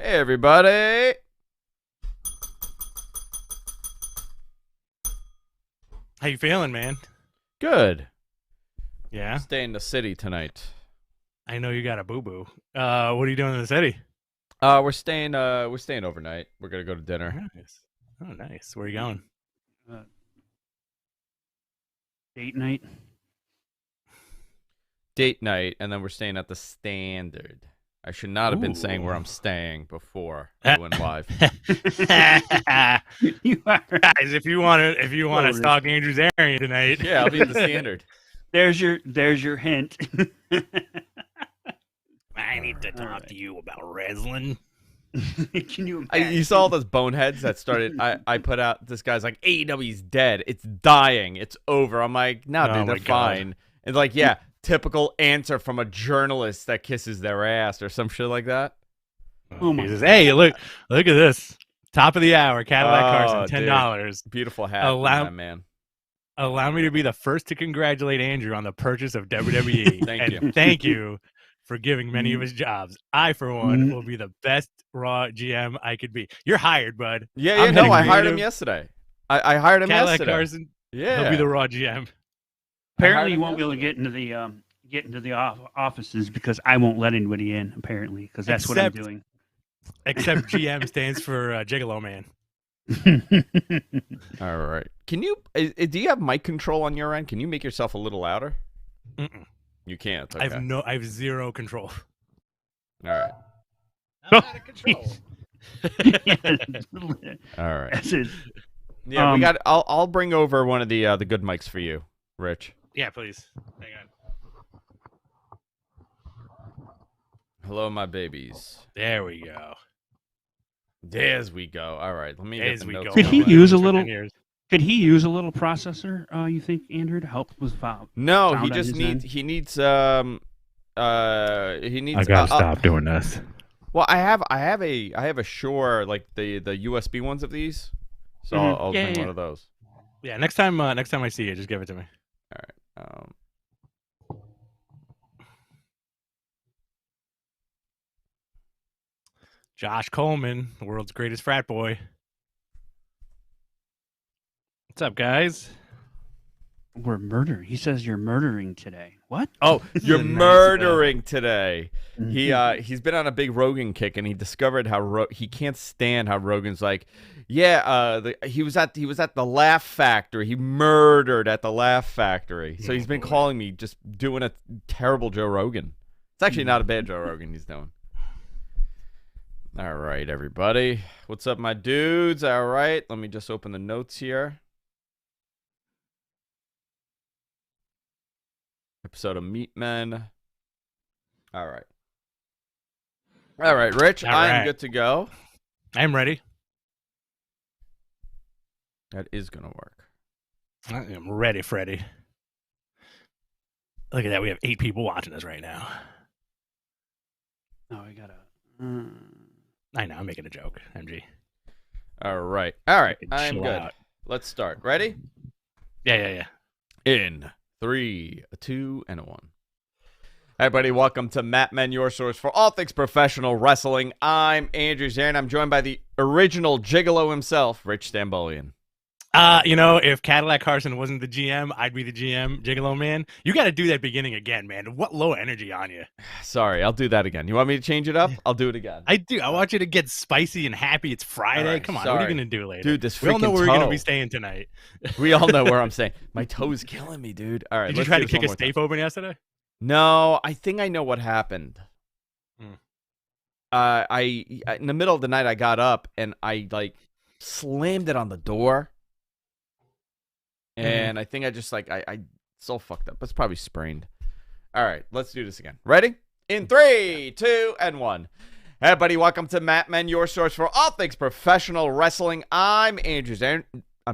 Hey, everybody. How you feeling, man? Good. Yeah? Stay in the city tonight. I know you got a boo-boo. What are you doing in the city? We're staying overnight. We're gonna go to dinner. Nice. Oh, nice. Where are you going? Date night. Date night, and then we're staying at the Standard. I should not have been saying where Ooh. I'm staying before I went live. You are. Guys, if you want to Loaded. stalk Andrew's area tonight. Yeah, I'll be at the Standard. There's your hint. I need to talk to you about wrestling. Can you imagine? You saw all those boneheads that started. I put out. This guy's like, AEW's dead. It's dying. It's over. I'm like, no, Oh dude, they're my God. fine. And like, yeah, typical answer from a journalist that kisses their ass or some shit like that. Oh my Jesus. Hey, look at this. Top of the hour, Cadillac Oh, Carson, $10. Beautiful hat, Allow- man. Allow me to be the first to congratulate Andrew on the purchase of WWE. Thank and you. Thank you for giving many of his jobs. I, for one, will be the best Raw GM I could be. You're hired, bud. Yeah, I'm no, heading I hired him creative. yesterday. I hired him Cadillac yesterday. Carson, Yeah, he'll be the Raw GM. Apparently, you him won't be able to get into the offices because I won't let anybody in. Apparently, because that's what I'm Except- doing. Except GM stands for Gigolo Man. All right. Can you? Do you have mic control on your end? Can you make yourself a little louder? Mm-mm. You can't. Okay. I have zero control. All right. I'm out of control. All right. That's it. Yeah, we got. I'll bring over one of the good mics for you, Rich. Yeah, please. Hang on. Hello, my babies. There we go. There's we go. All right. Let me get As the we notes go. Could he going. use a For little- 10 years. Could he use a little processor? You think, Andrew, to help with No, sound he on just his needs. end? He needs. He needs. I gotta stop doing this. Well, I have a Shure, like the USB ones of these, so Mhm. I'll Yeah, bring yeah. one of those. Yeah, next time I see you, just give it to me. All right. Josh Coleman, the world's greatest frat boy. What's up, guys? We're murdering. He says you're murdering today. What? Oh, you're Nice, murdering today. Mhm. He's been on a big Rogan kick, and he discovered how he can't stand how Rogan's like, yeah. He was at the Laugh Factory. He murdered at the Laugh Factory. So he's been boy. calling me just doing a terrible Joe Rogan. It's actually not a bad Joe Rogan he's doing. All right, everybody. What's up, my dudes? All right, let me just open the notes here. Episode of Meat Men. All right. All right, Rich, All I am right. good to go. I'm ready. That is going to work. I am ready, Freddy. Look at that. We have 8 people watching us right now. Oh, we gotta. I know. I'm making a joke, MG. All right. All right. Fucking I'm chill good. out. Let's start. Ready? Yeah. In 3, a 2, and a 1. Hey, everybody. Welcome to Matt Men, your source for all things professional wrestling. I'm Andrew Zarin. I'm joined by the original Gigolo himself, Rich Stambolian. If Cadillac Carson wasn't the GM, I'd be the GM, Gigolo Man. You got to do that beginning again, man. What low energy on you. Sorry, I'll do that again. You want me to change it up? I'll do it again. I do. I want you to get spicy and happy. It's Friday. All right, Come on. What are sorry. you going to do later? Dude, this we all know freaking where we're going to toe. be staying tonight. We all know where I'm staying. My toe's killing me, dude. All right. Did you let's try do to this kick one a more time. safe open yesterday? No, I think I know what happened. Hmm. I in the middle of the night I got up and I like slammed it on the door, and I think I just I so fucked up. It's probably sprained. All right, let's do this again. Ready? In 3, 2, and 1. Hey, everybody, welcome to Matt Men, your source for all things professional wrestling. I'm Andrew Zarin. I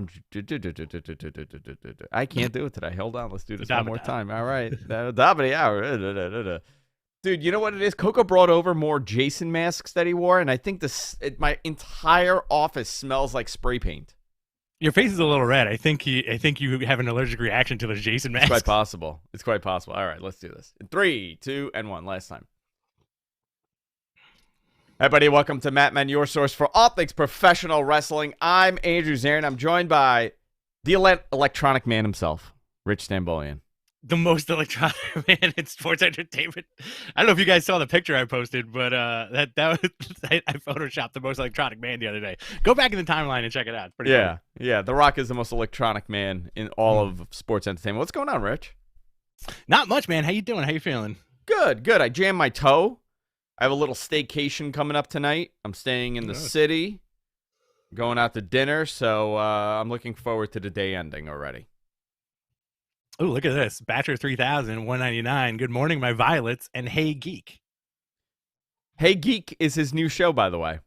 can't do it today. Hold on, let's do this one more time. All right. Dude, you know what it is? Coco brought over more Jason masks that he wore, and I think my entire office smells like spray paint. Your face is a little red. I think you have an allergic reaction to those Jason It's masks. quite possible. It's quite possible. All right, let's do this. In 3, 2, and 1. Last time. Hey, buddy, welcome to Matt Men, your source for all things professional wrestling. I'm Andrew Zarin. I'm joined by the electronic man himself, Rich Stambolian. The most electronic man in sports entertainment. I don't know if you guys saw the picture I posted, but that was I photoshopped the most electronic man the other day. Go back in the timeline and check it out. It's pretty cool. Yeah. The Rock is the most electronic man in all of sports entertainment. What's going on, Rich? Not much, man. How you doing? How you feeling? Good. I jammed my toe. I have a little staycation coming up tonight. I'm staying in the city, going out to dinner, so I'm looking forward to the day ending already. Oh, look at this. Bachelor 3000, 199. Good morning, my violets, and Hey Geek. Hey Geek is his new show, by the way.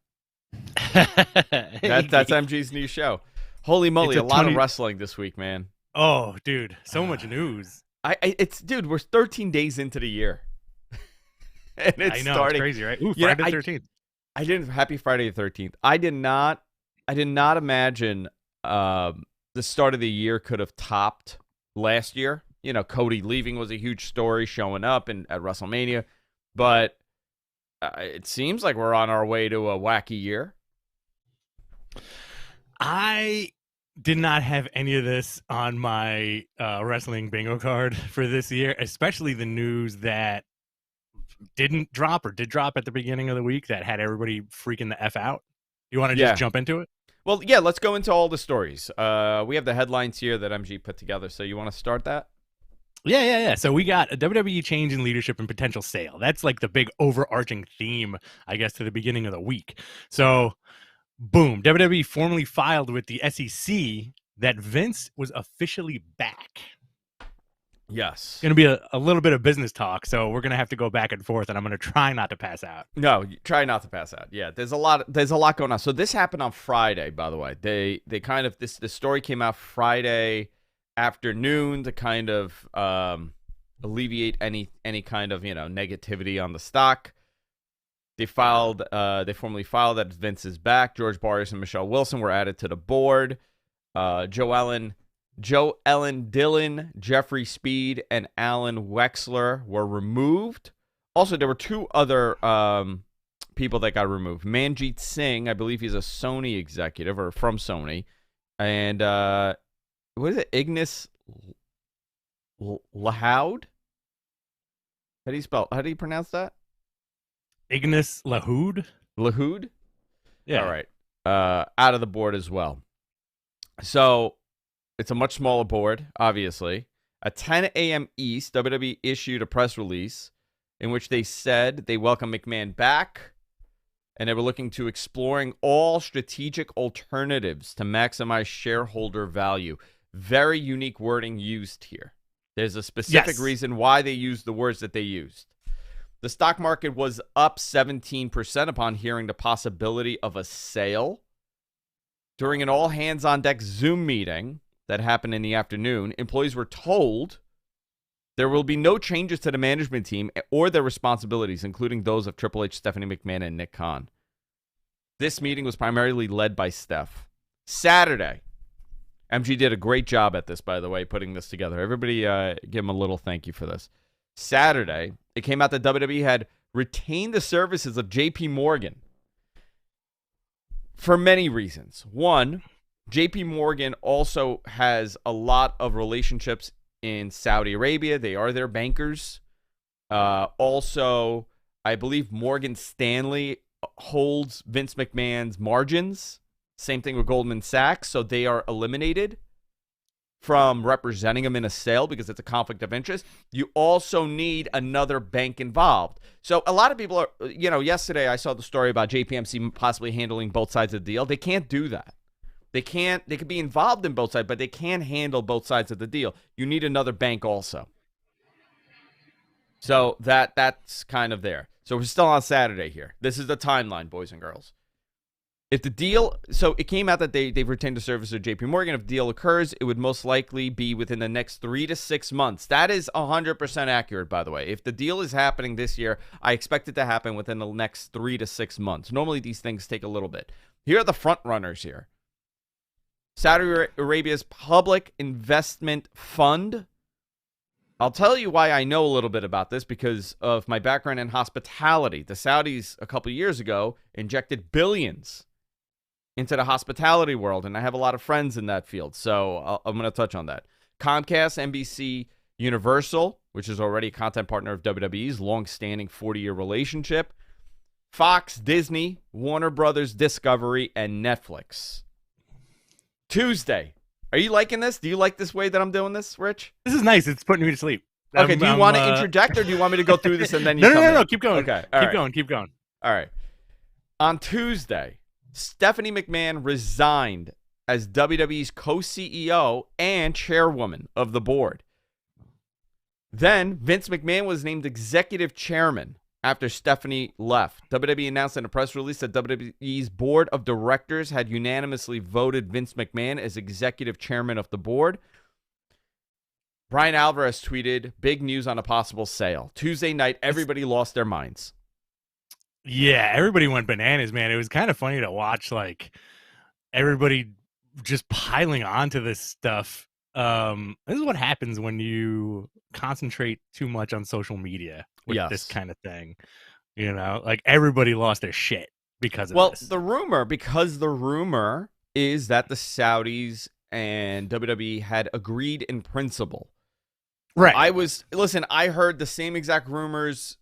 That's MG's new show. Holy moly, a lot of wrestling this week, man. Oh, dude, so much news. Dude, we're 13 days into the year. And it's starting. It's crazy, right? Ooh, Friday the 13th. Happy Friday the 13th. I did not imagine the start of the year could have topped last year. You know, Cody leaving was a huge story, showing up at WrestleMania, but it seems like we're on our way to a wacky year. I did not have any of this on my wrestling bingo card for this year, especially the news that didn't drop or did drop at the beginning of the week that had everybody freaking the F out. You want to just jump into it? Well, yeah, let's go into all the stories. We have the headlines here that MG put together, so you want to start that? Yeah. So we got a WWE change in leadership and potential sale. That's like the big overarching theme, I guess, to the beginning of the week. So, boom, WWE formally filed with the SEC that Vince was officially back. Yes. Going to be a little bit of business talk, so we're going to have to go back and forth, and I'm going to try not to pass out. No, try not to pass out. Yeah, there's a lot going on. So this happened on Friday, by the way. They kind of the story came out Friday afternoon to kind of alleviate any kind of, negativity on the stock. They formally filed that Vince is back. George Barrios and Michelle Wilson were added to the board. Joe Ellen Dillon, Jeffrey Speed, and Alan Wexler were removed. Also, there were two other people that got removed. Manjeet Singh, I believe he's a Sony executive or from Sony. And what is it? Ignis Lahoud? How do you pronounce that? Ignis Lahoud? Lahoud? Yeah. All right. Out of the board as well. So it's a much smaller board, obviously. At 10 a.m. East, WWE issued a press release in which they said they welcome McMahon back, and they were looking to exploring all strategic alternatives to maximize shareholder value. Very unique wording used here. There's a specific reason why they used the words that they used. The stock market was up 17% upon hearing the possibility of a sale. During an all-hands-on-deck Zoom meeting that happened in the afternoon, employees were told there will be no changes to the management team or their responsibilities, including those of Triple H, Stephanie McMahon, and Nick Khan. This meeting was primarily led by Steph. Saturday, MG did a great job at this, by the way, putting this together. Everybody give him a little thank you for this. Saturday, it came out that WWE had retained the services of JP Morgan for many reasons. One, JP Morgan also has a lot of relationships in Saudi Arabia. They are their bankers. Also, I believe Morgan Stanley holds Vince McMahon's margins. Same thing with Goldman Sachs. So they are eliminated from representing him in a sale because it's a conflict of interest. You also need another bank involved. So a lot of people are, yesterday I saw the story about JPMC possibly handling both sides of the deal. They can't do that. They could be involved in both sides, but they can't handle both sides of the deal. You need another bank also. So that's kind of there. So we're still on Saturday here. This is the timeline, boys and girls. If the deal, so it came out that they've retained the service of JP Morgan. If the deal occurs, it would most likely be within the next 3 to 6 months. That is 100% accurate, by the way. If the deal is happening this year, I expect it to happen within the next 3 to 6 months. Normally, these things take a little bit. Here are the front runners here. Saudi Arabia's Public Investment Fund, I'll tell you why I know a little bit about this, because of my background in hospitality. The Saudis, a couple years ago, injected billions into the hospitality world, and I have a lot of friends in that field, so I'm going to touch on that. Comcast, NBC, Universal, which is already a content partner of WWE's long-standing 40-year relationship, Fox, Disney, Warner Brothers, Discovery, and Netflix. Tuesday. Are you liking this? Do you like this way that I'm doing this, Rich? This is nice. It's putting me to sleep. Okay, do you want to interject, or do you want me to go through this and then you No. Keep going. Okay, Keep going. All right. On Tuesday, Stephanie McMahon resigned as WWE's co-CEO and chairwoman of the board. Then Vince McMahon was named executive chairman after Stephanie left. WWE announced in a press release that WWE's board of directors had unanimously voted Vince McMahon as executive chairman of the board. Brian Alvarez tweeted, "Big news on a possible sale." Tuesday night, everybody lost their minds. Yeah, everybody went bananas, man. It was kind of funny to watch, like, everybody just piling onto this stuff. This is what happens when you concentrate too much on social media with this kind of thing. You know, like, everybody lost their shit because of this. Well, the rumor is that the Saudis and WWE had agreed in principle. Right. I heard the same exact rumors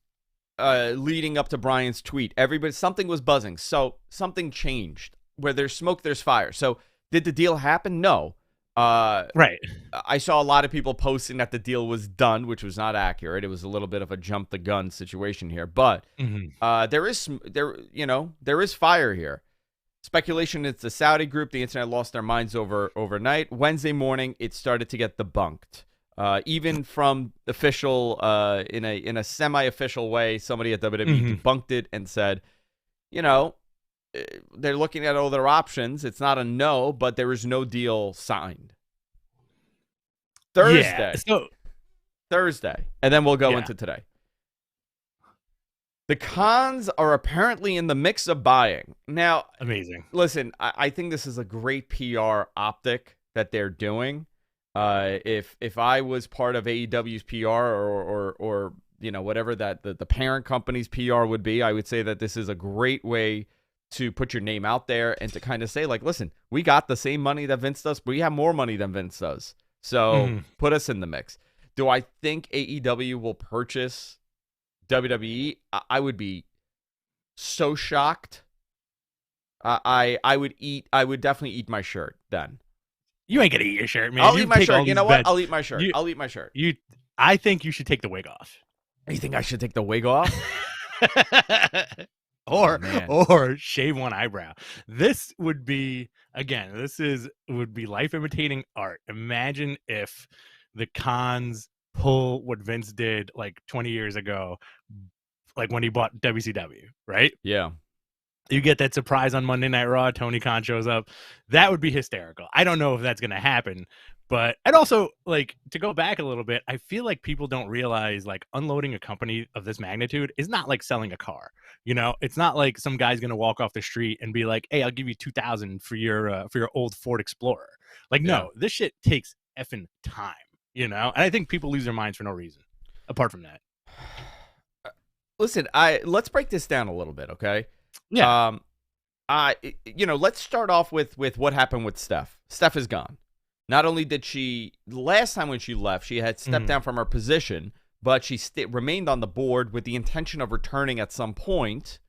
leading up to Brian's tweet. Something was buzzing. So something changed. Where there's smoke, there's fire. So did the deal happen? No. Right. I saw a lot of people posting that the deal was done, which was not accurate. It was a little bit of a jump the gun situation here, but there is fire here. Speculation it's the Saudi group. The internet lost their minds overnight. Wednesday morning, it started to get debunked. Even from official, in a semi-official way, somebody at WWE debunked it and said, they're looking at all their options. It's not a no, but there is no deal signed. Thursday. Yeah, Thursday. And then we'll go into today. The Khans are apparently in the mix of buying. Now, amazing. Listen, I think this is a great PR optic that they're doing. If I was part of AEW's PR or whatever that the parent company's PR would be, I would say that this is a great way to put your name out there and to kind of say, like, listen, we got the same money that Vince does, but we have more money than Vince does. So put us in the mix. Do I think AEW will purchase WWE? I would be so shocked. I would definitely eat my shirt then. You ain't gonna eat your shirt, man. I'll eat my shirt. You know what? I'll eat my shirt. I'll eat my shirt. I think you should take the wig off. You think I should take the wig off? Or shave one eyebrow. This would be, again, would be life imitating art. Imagine if the Khans pull what Vince did like 20 years ago, like when he bought WCW, right? Yeah. You get that surprise on Monday Night Raw, Tony Khan shows up. That would be hysterical. I don't know if that's going to happen, but, and also, like, to go back a little bit, I feel like people don't realize, like, unloading a company of this magnitude is not like selling a car. It's not like some guy's going to walk off the street and be like, "Hey, I'll give you $2,000 for your old Ford Explorer." Like, no, this shit takes effing time, And I think people lose their minds for no reason, apart from that. Listen, let's break this down a little bit, okay? Yeah. Let's start off with what happened with Steph. Steph is gone. Not only did she, last time when she left, she had stepped down from her position, but she remained on the board with the intention of returning at some point,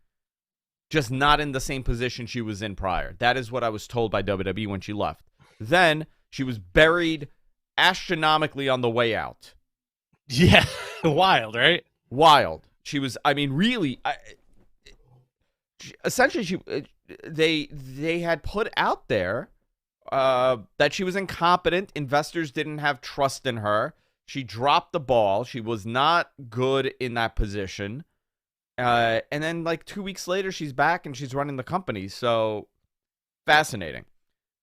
just not in the same position she was in prior. That is what I was told by WWE when she left. Then she was buried astronomically on the way out. Yeah. Wild, right? Wild. She was, really... essentially, they had put out there that she was incompetent. Investors didn't have trust in her. She dropped the ball. She was not good in that position. And then, like, 2 weeks later, she's back and she's running the company. So, fascinating.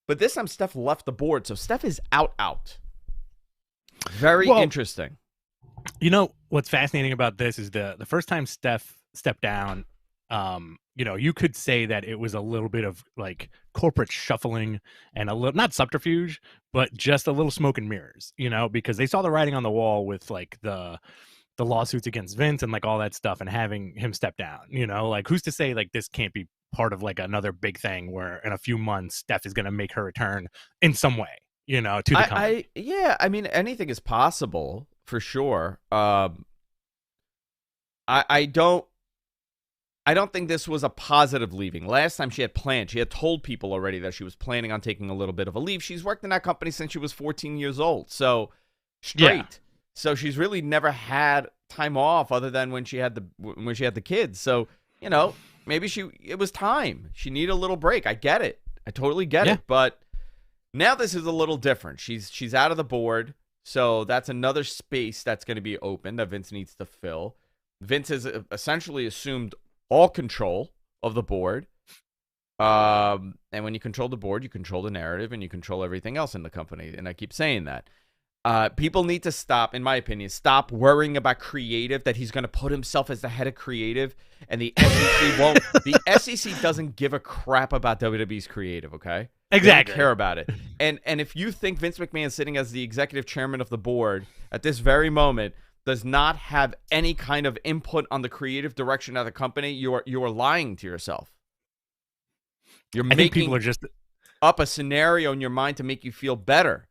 But this time, Steph left the board. So, Steph is out. Very interesting. What's fascinating about this is the first time Steph stepped down, you could say that it was a little bit of like corporate shuffling and a little, not subterfuge, but just a little smoke and mirrors, because they saw the writing on the wall with like the lawsuits against Vince and like all that stuff and having him step down, like who's to say like this can't be part of like another big thing where in a few months Steph is going to make her return in some way, to the company. I mean, anything is possible for sure. I don't think this was a positive leaving. Last time she had planned, she had told people already that she was planning on taking a little bit of a leave. She's worked in that company since she was 14 years old. So straight. Yeah. So she's really never had time off other than when she had the kids. So, maybe it was time. She needed a little break. I get it. I totally get it. But now this is a little different. She's out of the board. So that's another space that's going to be open that Vince needs to fill. Vince has essentially assumed all control of the board. And when you control the board, you control the narrative and you control everything else in the company. And I keep saying that. People need to stop, in my opinion, stop worrying about creative, that he's going to put himself as the head of creative, and the SEC won't. The SEC doesn't give a crap about WWE's creative, okay? Exactly. They don't care about it. And if you think Vince McMahon sitting as the executive chairman of the board at this very moment does not have any kind of input on the creative direction of the company, you are lying to yourself. You're making people are just up a scenario in your mind to make you feel better.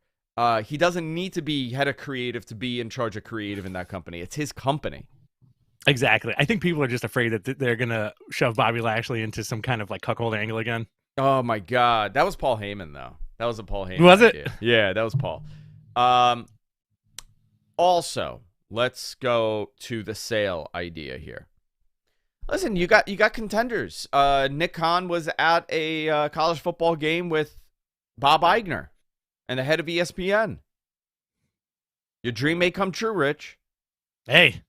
He doesn't need to be head of creative to be in charge of creative in that company. It's his company. Exactly. I think people are just afraid that they're going to shove Bobby Lashley into some kind of like cuckold angle again. Oh my God. That was Paul Heyman though. That was a Paul Heyman. Was it? Idea. Yeah, that was Paul. Also, let's go to the sale idea here. Listen, you got contenders. Nick Khan was at a college football game with Bob Iger and the head of ESPN. Your dream may come true, Rich. Hey,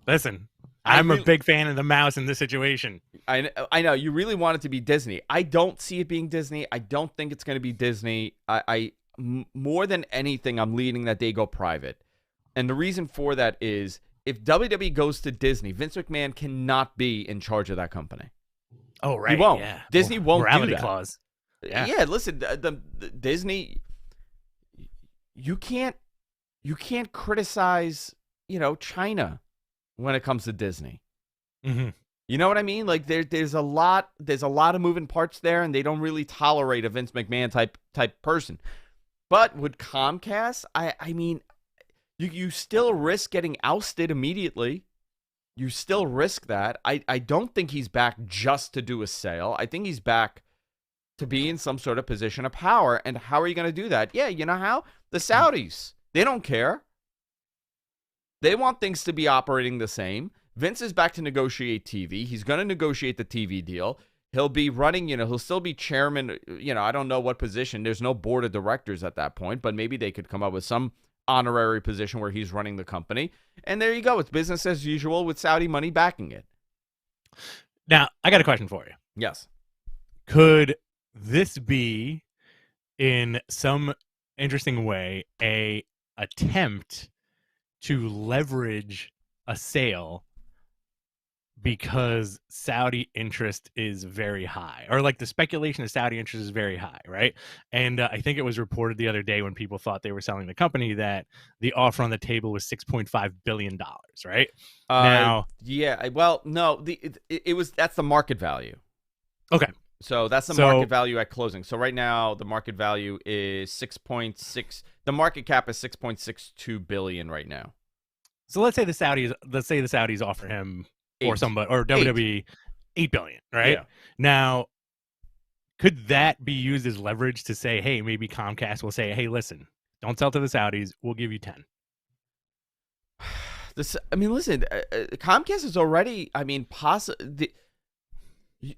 listen, I'm a big fan of the mouse in this situation. I know. You really want it to be Disney. I don't see it being Disney. I don't think it's going to be Disney. More than anything, I'm leading that they go private. And the reason for that is if WWE goes to Disney, Vince McMahon cannot be in charge of that company. Oh, right. He won't. Yeah. Disney won't do that. Clause. Yeah, listen, the Disney... You can't criticize, China when it comes to Disney. Mm-hmm. You know what I mean? Like there's a lot of moving parts there, and they don't really tolerate a Vince McMahon type person. But with Comcast, I mean, you still risk getting ousted immediately. You still risk that. I don't think he's back just to do a sale. I think he's back to be in some sort of position of power. And how are you going to do that? Yeah, you know how? The Saudis, they don't care. They want things to be operating the same. Vince is back to negotiate TV. He's going to negotiate the TV deal. He'll be running, he'll still be chairman. I don't know what position. There's no board of directors at that point, but maybe they could come up with some honorary position where he's running the company. And there you go. It's business as usual with Saudi money backing it. Now, I got a question for you. Yes. Could this be, in some interesting way, a attempt to leverage a sale because Saudi interest is very high, or like the speculation of Saudi interest is very high, right? And I think it was reported the other day when people thought they were selling the company that the offer on the table was $6.5 billion, right? Now, yeah, well, no, it was, that's the market value. Okay. So that's the market value at closing. So right now the market value is 6.6. The market cap is 6.62 billion right now. So let's say the Saudis offer him or WWE $8 billion, right? Yeah. Now, could that be used as leverage to say, hey, maybe Comcast will say, hey, listen, don't sell to the Saudis. We'll give you 10. Listen, Comcast is already,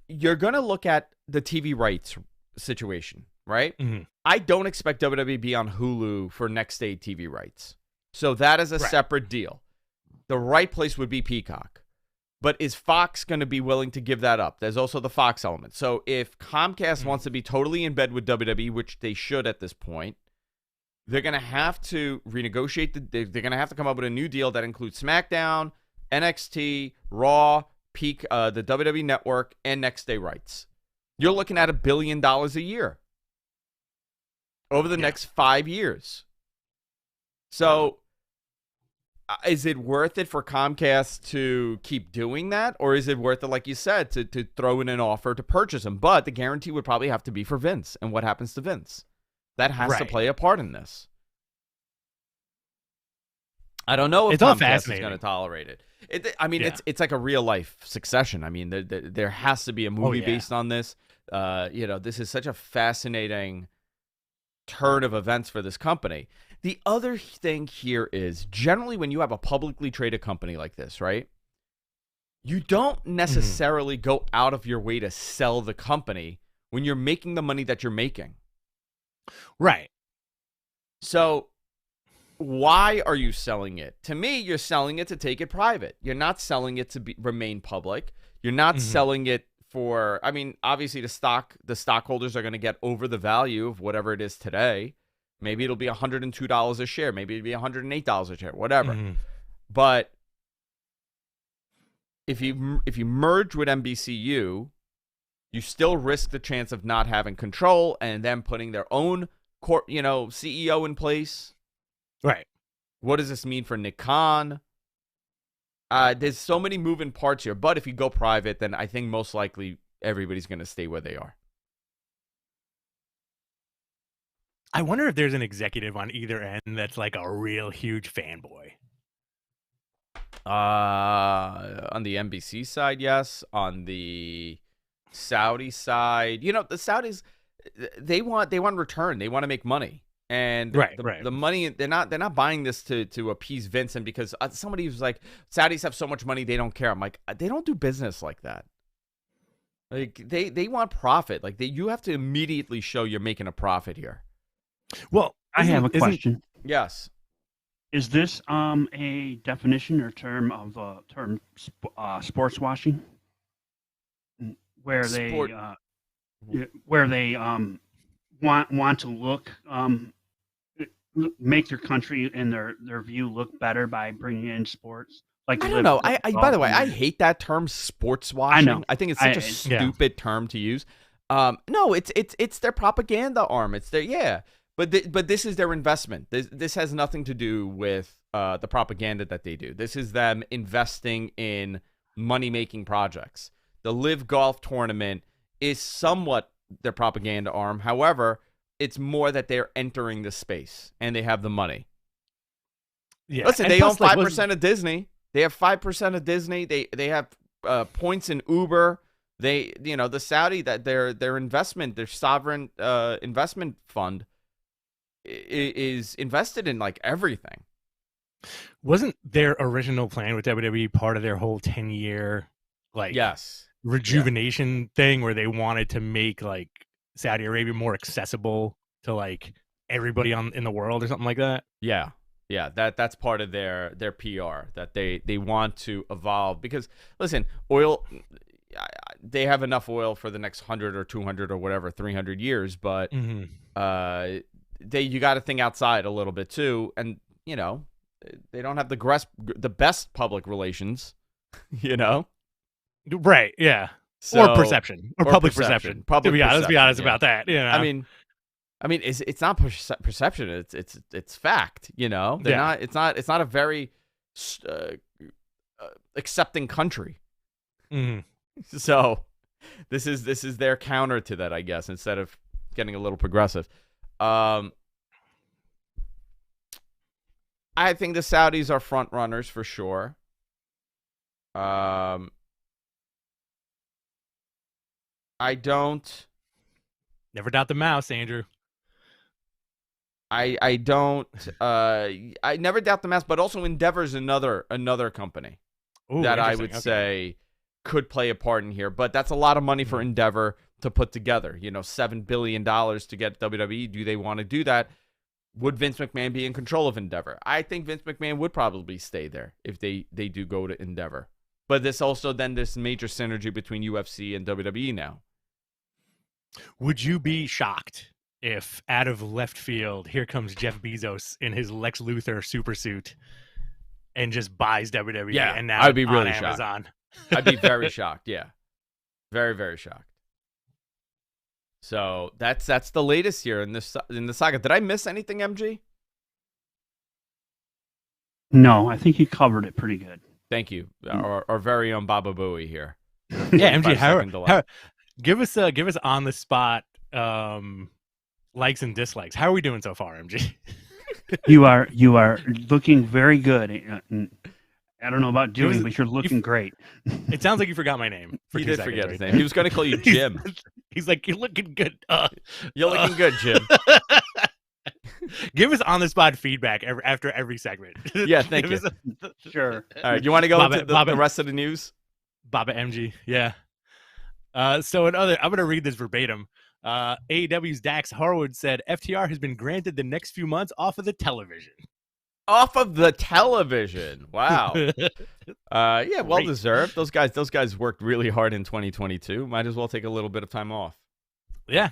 you're going to look at the TV rights situation, right? Mm-hmm. I don't expect WWE to be on Hulu for next day TV rights. So that is a separate deal. The right place would be Peacock. But is Fox going to be willing to give that up? There's also the Fox element. So if Comcast wants to be totally in bed with WWE, which they should at this point, they're going to have to renegotiate. They're going to have to come up with a new deal that includes SmackDown, NXT, Raw, Peak, the WWE Network, and Next Day rights. You're looking at $1 billion a year over the next 5 years. So, is it worth it for Comcast to keep doing that, or is it worth it, like you said, to throw in an offer to purchase them? But the guarantee would probably have to be for Vince, and what happens to Vince? That has to play a part in this. I don't know if Comcast is going to tolerate it. It's like a real life Succession. I mean, there has to be a movie based on this. This is such a fascinating turn of events for this company. The other thing here is, generally when you have a publicly traded company like this, right, you don't necessarily go out of your way to sell the company when you're making the money that you're making. Right. So why are you selling it? To me, you're selling it to take it private. You're not selling it to remain public. You're not selling it for, I mean, obviously the stockholders are going to get over the value of whatever it is today. Maybe it'll be $102 a share. Maybe it'll be $108 a share, whatever. But if you merge with NBCU, you still risk the chance of not having control and them putting their own CEO in place. Right. What does this mean for Nick Khan? There's so many moving parts here. But if you go private, then I think most likely everybody's going to stay where they are. I wonder if there's an executive on either end that's like a real huge fanboy. On the NBC side, yes. On the Saudi side, the Saudis, they want return. They want to make money, and the money, they're not buying this to appease Vincent, because somebody was like, Saudis have so much money they don't care. I'm like, they don't do business like that. Like they want profit. Like you have to immediately show you're making a profit here. Well, I have a question. Yes. Is this a definition or term of sports washing, where they want to look make their country and their view look better by bringing in sports? Like, I don't know. By the way, I hate that term, sports washing. I know. I think it's such a stupid term to use. No, it's their propaganda arm. It's their But this is their investment. This has nothing to do with the propaganda that they do. This is them investing in money-making projects. The Live Golf Tournament is somewhat their propaganda arm. However, it's more that they're entering the space and they have the money. Yeah. Listen, they own 5% of Disney. They have 5% of Disney. They have points in Uber. They, the Saudi, that their investment, their sovereign investment fund is invested in like everything. Wasn't their original plan with WWE part of their whole 10-year rejuvenation thing, where they wanted to make like Saudi Arabia more accessible to like everybody in the world or something like that? Yeah, that's part of their PR, that they want to evolve, because listen, oil, they have enough oil for the next 100 or 200 or whatever 300 years, but you got to think outside a little bit too, and they don't have the best public relations, right? Yeah, so, or perception, or public perception. Let's be honest about that. I mean, it's not perception. It's fact. They're not. It's not a very accepting country. So this is their counter to that, I guess. Instead of getting a little progressive. I think the Saudis are front runners for sure. I don't. Never doubt the mouse, Andrew. I don't. I never doubt the mouse, but also Endeavor's another company that I would say could play a part in here. But that's a lot of money for Endeavor to put together. $7 billion to get WWE. Do they want to do that? Would Vince McMahon be in control of Endeavor? I think Vince McMahon would probably stay there if they do go to Endeavor. But this major synergy between UFC and WWE now. Would you be shocked if, out of left field, here comes Jeff Bezos in his Lex Luthor super suit and just buys WWE? Yeah, and now I'd be really on Amazon? shocked. I'd be very shocked. Yeah, very, very shocked. So that's the latest here in the saga. Did I miss anything, MG? No, I think you covered it pretty good. Thank you, our very own Baba Booey here. Yeah, MG, 45-second delay. give us on the spot likes and dislikes. How are we doing so far, MG? You are looking very good. I don't know about doing, but you're looking great. It sounds like you forgot my name. He did forget his name. He was going to call you Jim. He's like, you're looking good. You're looking good, Jim. Give us on the spot feedback after every segment. Yeah, thank you. Sure. All right, you want to go into the rest of the news? Baba MG, yeah. So I'm going to read this verbatim. AEW's Dax Harwood said FTR has been granted the next few months off of the television. Off of the television. Wow. Yeah, well deserved. Those guys worked really hard in 2022. Might as well take a little bit of time off. Yeah.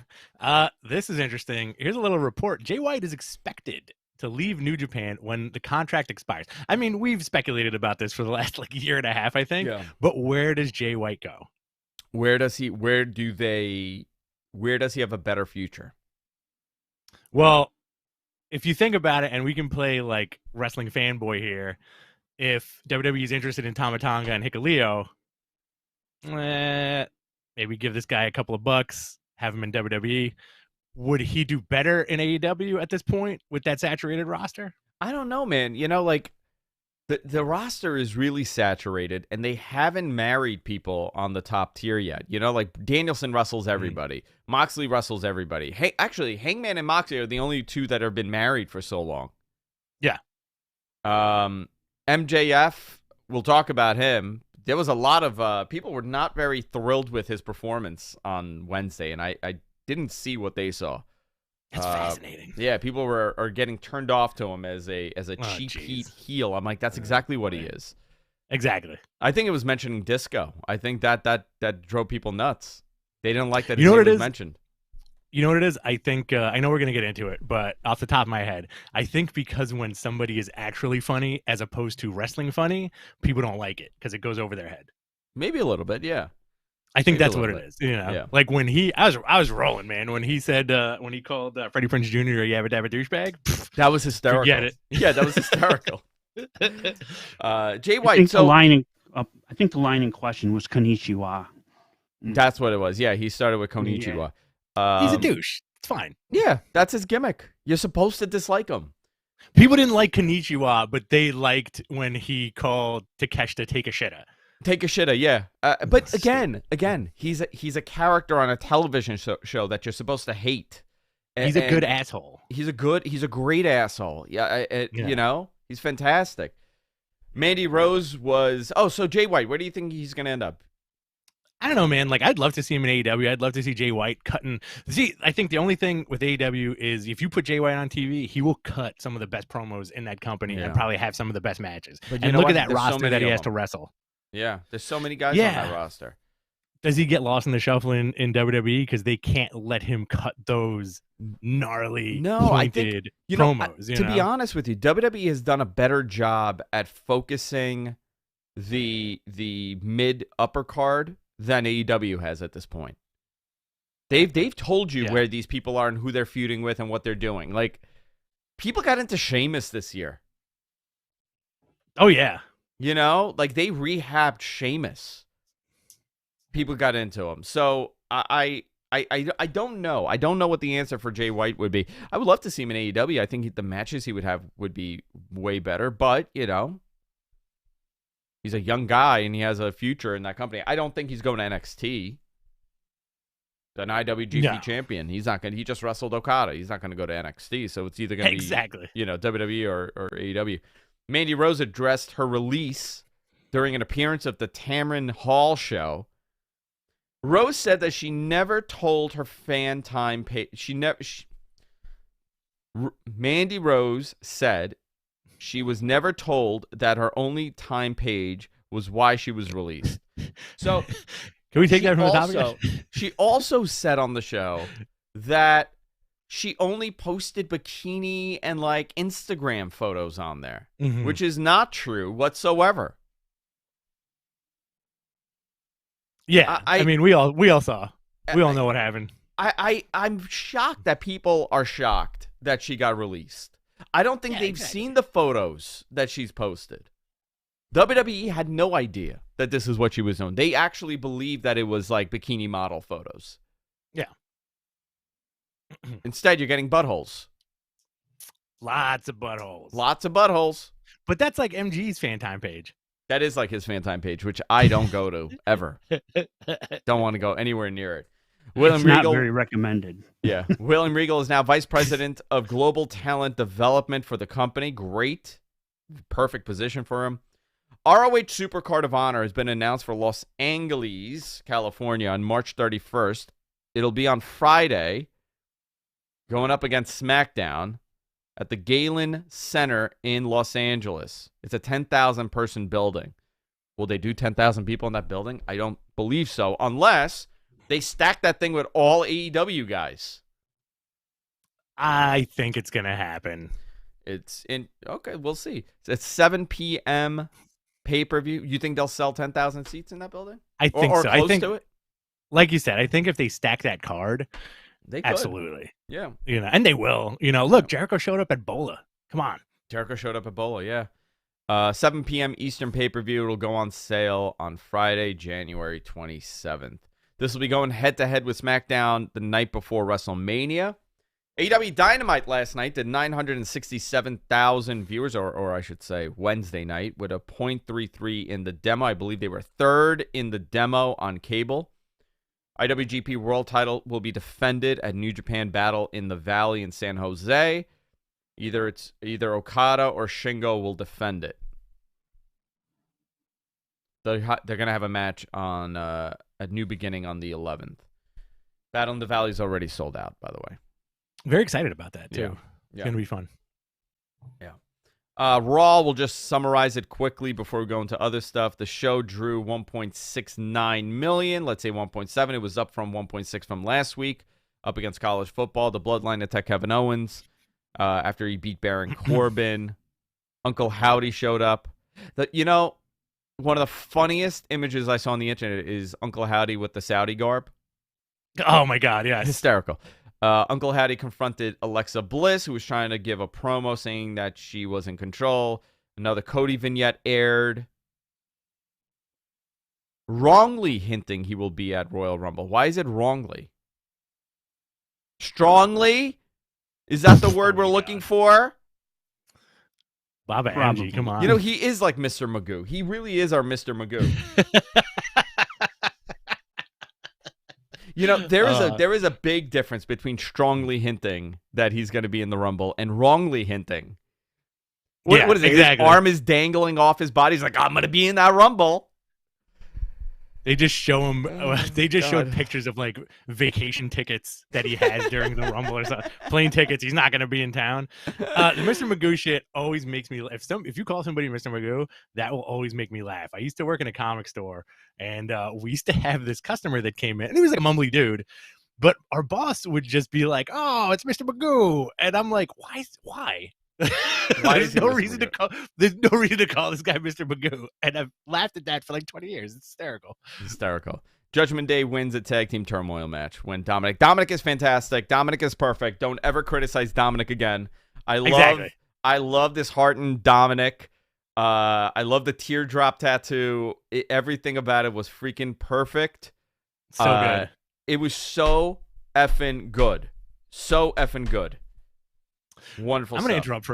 This is interesting. Here's a little report. Jay White is expected to leave New Japan when the contract expires. I mean, we've speculated about this for the last year and a half, I think. Yeah. But where does Jay White go? Where does he have a better future? Well, if you think about it, and we can play wrestling fanboy here, if WWE is interested in Tama Tonga and Hikuleo, maybe give this guy a couple of bucks, have him in WWE. Would he do better in AEW at this point with that saturated roster? I don't know, man. The roster is really saturated, and they haven't married people on the top tier yet. Danielson wrestles everybody. Moxley wrestles everybody. Hey, actually, Hangman and Moxley are the only two that have been married for so long. Yeah. MJF, we'll talk about him. There was a lot of people were not very thrilled with his performance on Wednesday, and I didn't see what they saw. That's fascinating. Yeah, people are getting turned off to him as a cheap heat heel. I'm like, that's exactly what he is. Exactly. I think it was mentioning disco. I think that drove people nuts. They didn't like that his name was mentioned. You know what it is? I think I know we're gonna get into it, but off the top of my head, I think because when somebody is actually funny as opposed to wrestling funny, people don't like it because it goes over their head. Maybe a little bit, yeah. I think that's what it is. Yeah. When I was rolling, man. When he said when he called Freddie Prinze Jr. a yabba dabba douchebag, that was hysterical. Forget it. Yeah, that was hysterical. Jay White. I think the line in question was Konnichiwa. That's what it was. Yeah, he started with Konnichiwa. He's a douche. It's fine. Yeah, that's his gimmick. You're supposed to dislike him. People didn't like Konnichiwa, but they liked when he called Takeshita take a shitta. Take a shitta, yeah. But again, he's a character on a television show that you're supposed to hate. He's a good asshole. He's a great asshole. Yeah. He's fantastic. Mandy Rose was. Oh, so Jay White, where do you think he's gonna end up? I don't know, man. I'd love to see him in AEW. I'd love to see Jay White cutting. See, I think the only thing with AEW is if you put Jay White on TV, he will cut some of the best promos in that company and probably have some of the best matches. And look at that roster that he has to wrestle. Yeah, there's so many guys on that roster. Does he get lost in the shuffle in WWE because they can't let him cut those gnarly, pointed promos? To be honest with you, WWE has done a better job at focusing the mid upper card than AEW has at this point. They've told you where these people are and who they're feuding with and what they're doing. People got into Sheamus this year. Oh yeah. They rehabbed Sheamus. People got into him. So I don't know. I don't know what the answer for Jay White would be. I would love to see him in AEW. I think the matches he would have would be way better. But, he's a young guy and he has a future in that company. I don't think he's going to NXT. An IWGP champion. He's not going to. He just wrestled Okada. He's not going to go to NXT. So it's either going to be WWE or AEW. Mandy Rose addressed her release during an appearance of the Tamron Hall show. Rose said that she never told her fan time page. Mandy Rose said she was never told that her only time page was why she was released. So, can we take that from the top again? She also said on the show that she only posted bikini and Instagram photos on there, which is not true whatsoever. Yeah, I mean, we all saw. We all know what happened. I'm shocked that people are shocked that she got released. I don't think they've seen the photos that she's posted. WWE had no idea that this is what she was doing. They actually believed that it was like bikini model photos. Yeah. Instead, you're getting buttholes. Lots of buttholes. Lots of buttholes. But that's like MG's fan time page. That is like his fan time page, which I don't go to ever. Don't want to go anywhere near it. It's not very recommended. Yeah. William Regal is now Vice President of Global Talent Development for the company. Great. Perfect position for him. ROH Supercard of Honor has been announced for Los Angeles, California on March 31st. It'll be on Friday, going up against SmackDown at the Galen Center in Los Angeles. It's a 10,000 person building. Will they do 10,000 people in that building? I don't believe so, unless they stack that thing with all AEW guys. I think it's going to happen. Okay, we'll see. It's 7 p.m. pay-per-view. You think they'll sell 10,000 seats in that building? I think or so. Close I think, to it? like you said, I think if they stack that card, they could. Absolutely. Yeah. And they will. Look, Jericho showed up at Bola. Come on. Jericho showed up at Bola, yeah. 7 p.m. Eastern pay-per-view. It'll go on sale on Friday, January 27th. This will be going head-to-head with SmackDown the night before WrestleMania. AEW Dynamite last night did 967,000 viewers, or I should say Wednesday night, with a .33 in the demo. I believe they were third in the demo on cable. IWGP World Title will be defended at New Japan Battle in the Valley in San Jose. Either Okada or Shingo will defend it. They're going to have a match on a New Beginning on the 11th. Battle in the Valley is already sold out, by the way. Very excited about that, too. Yeah. It's going to be fun. Yeah. Raw, we'll just summarize it quickly before we go into other stuff. The show drew 1.69 million. Let's say 1.7. It was up from 1.6 from last week, up against college football. The Bloodline attacked Kevin Owens after he beat Baron Corbin. Uncle Howdy showed up. One of the funniest images I saw on the internet is Uncle Howdy with the Saudi garb. Oh, my God, yes. Hysterical. Uncle Howdy confronted Alexa Bliss, who was trying to give a promo saying that she was in control. Another Cody vignette aired, wrongly hinting he will be at Royal Rumble. Why is it wrongly? Strongly? Is that the word we're looking for? Baba Angie, come on. He is like Mr. Magoo. He really is our Mr. Magoo. There is a big difference between strongly hinting that he's going to be in the Rumble and wrongly hinting. What is it? Exactly. His arm is dangling off his body. He's like, I'm going to be in that Rumble. They just show him. They just showed pictures of like vacation tickets that he has during the Rumble or something. Plane tickets. He's not going to be in town. The Mr. Magoo shit always makes me. If you call somebody Mr. Magoo, that will always make me laugh. I used to work in a comic store, and we used to have this customer that came in, and he was like a mumbly dude. But our boss would just be like, "Oh, it's Mr. Magoo," and I'm like, "Why?" There's no reason to call this guy Mr. Magoo, and I've laughed at that for like 20 years. It's hysterical. Judgment Day wins a tag team turmoil match when Dominic is fantastic. Dominic is perfect. Don't ever criticize Dominic again. I love this heartened Dominic. I love the teardrop tattoo. Everything about it was freaking perfect. So good. It was so effing good. Wonderful. I'm gonna interrupt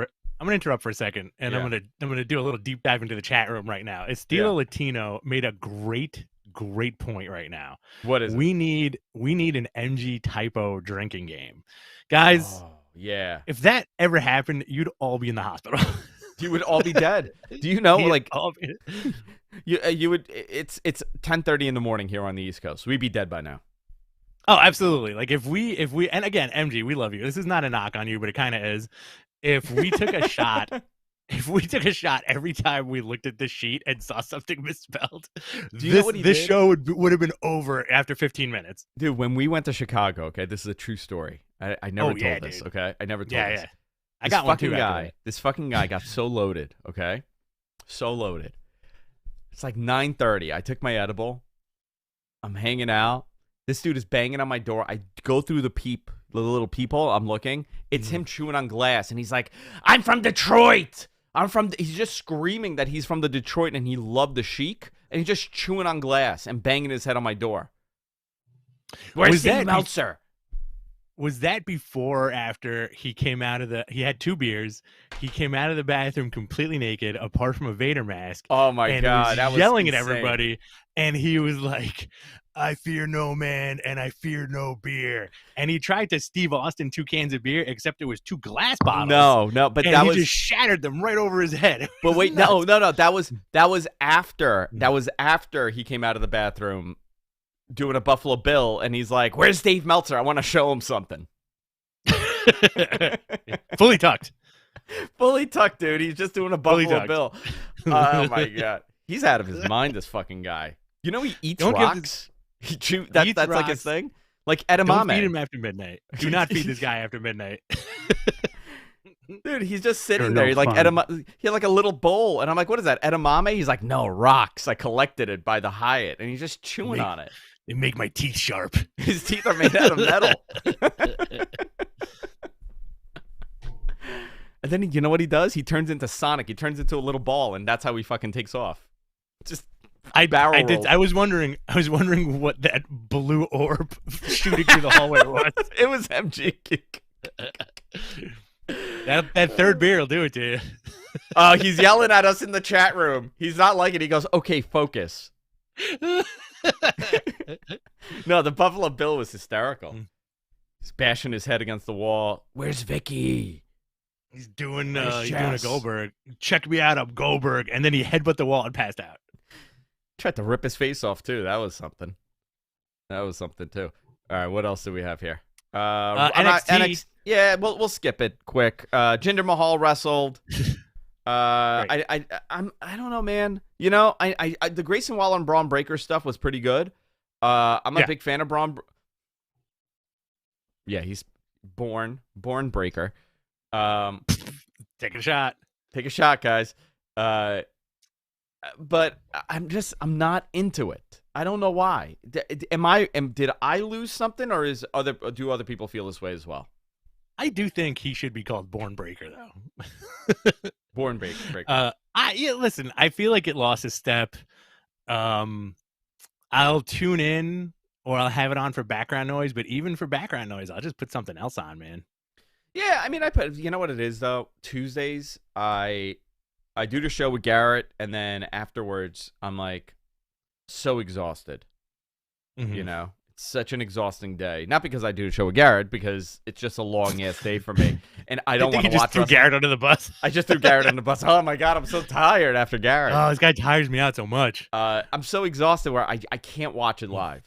for a second, and I'm gonna do a little deep dive into the chat room right now. Estilo Latino made a great point right now. What is we need an MG typo drinking game, guys. Oh, yeah. If that ever happened, you'd all be in the hospital. You would all be dead. Do you know? You would. It's 10:30 in the morning here on the East Coast. We'd be dead by now. Oh, absolutely. Like if we and again, MG, we love you. This is not a knock on you, but it kind of is. If we took a shot every time we looked at the sheet and saw something misspelled, this show would have been over after 15 minutes. Dude, when we went to Chicago, okay, this is a true story. I never told this, dude. okay? I never told this. Yeah. I got one too. This fucking guy got so loaded, okay? So loaded. It's like 9:30. I took my edible. I'm hanging out. This dude is banging on my door. I go through the little peephole. I'm looking. It's him chewing on glass, and he's like, "I'm from Detroit. He's just screaming that he's from the Detroit and he loved the Sheik, and he's just chewing on glass and banging his head on my door. Where's Steve Meltzer? Was that before or after he came out of he had 2 beers, he came out of the bathroom completely naked, apart from a Vader mask. Oh my God. That was yelling at everybody. And he was like, I fear no man and I fear no beer. And he tried to Steve Austin 2 cans of beer, except it was 2 glass bottles. No, but he just shattered them right over his head. But wait, no. That was after he came out of the bathroom doing a Buffalo Bill, and he's like, "Where's Dave Meltzer? I want to show him something." Fully tucked, dude. He's just doing a Buffalo Bill. Oh my God, he's out of his mind. This fucking guy. You know he eats rocks. He eats that's rocks. Like his thing. Like edamame. Don't feed him after midnight. Do not feed this guy after midnight. Dude, he's just sitting there. He had like a little bowl, and I'm like, "What is that? Edamame?" He's like, "No, rocks. I collected it by the Hyatt," and he's just chewing on it. They make my teeth sharp. His teeth are made out of metal. And then you know what he does? He turns into Sonic. He turns into a little ball, and that's how he fucking takes off. Just barrel rolls. I was wondering what that blue orb shooting through the hallway was. It was MG. That third beer will do it to you. He's yelling at us in the chat room. He's not liking it. He goes, "Okay, focus." No, the Buffalo Bill was hysterical. He's bashing his head against the wall. "Where's Vicky?" He's doing a Goldberg. "Check me out, I'm Goldberg," and then he headbutt the wall and passed out. Tried to rip his face off too. That was something. Too. All right, what else do we have here? NXT. Yeah, we'll skip it quick. Jinder Mahal wrestled. I don't know, man. You know, I the Grayson Waller and Braun Breaker stuff was pretty good. I'm a big fan of Braun. Yeah, he's born Breaker. Take a shot. Take a shot, guys. But I'm not into it. I don't know why. Did I lose something, or do other people feel this way as well? I do think he should be called Born Breaker, though. Born Breaker. Listen, I feel like it lost a step. I'll tune in, or I'll have it on for background noise. But even for background noise, I'll just put something else on, man. Yeah, I mean, you know what it is, though? Tuesdays, I do the show with Garrett, and then afterwards, I'm like so exhausted. Mm-hmm. You know, it's such an exhausting day. Not because I do the show with Garrett, because it's just a long ass day for me, and I don't want to watch. Just threw Garrett under the bus. I just threw Garrett under the bus. Oh my God, I'm so tired after Garrett. Oh, this guy tires me out so much. I'm so exhausted where I can't watch it live.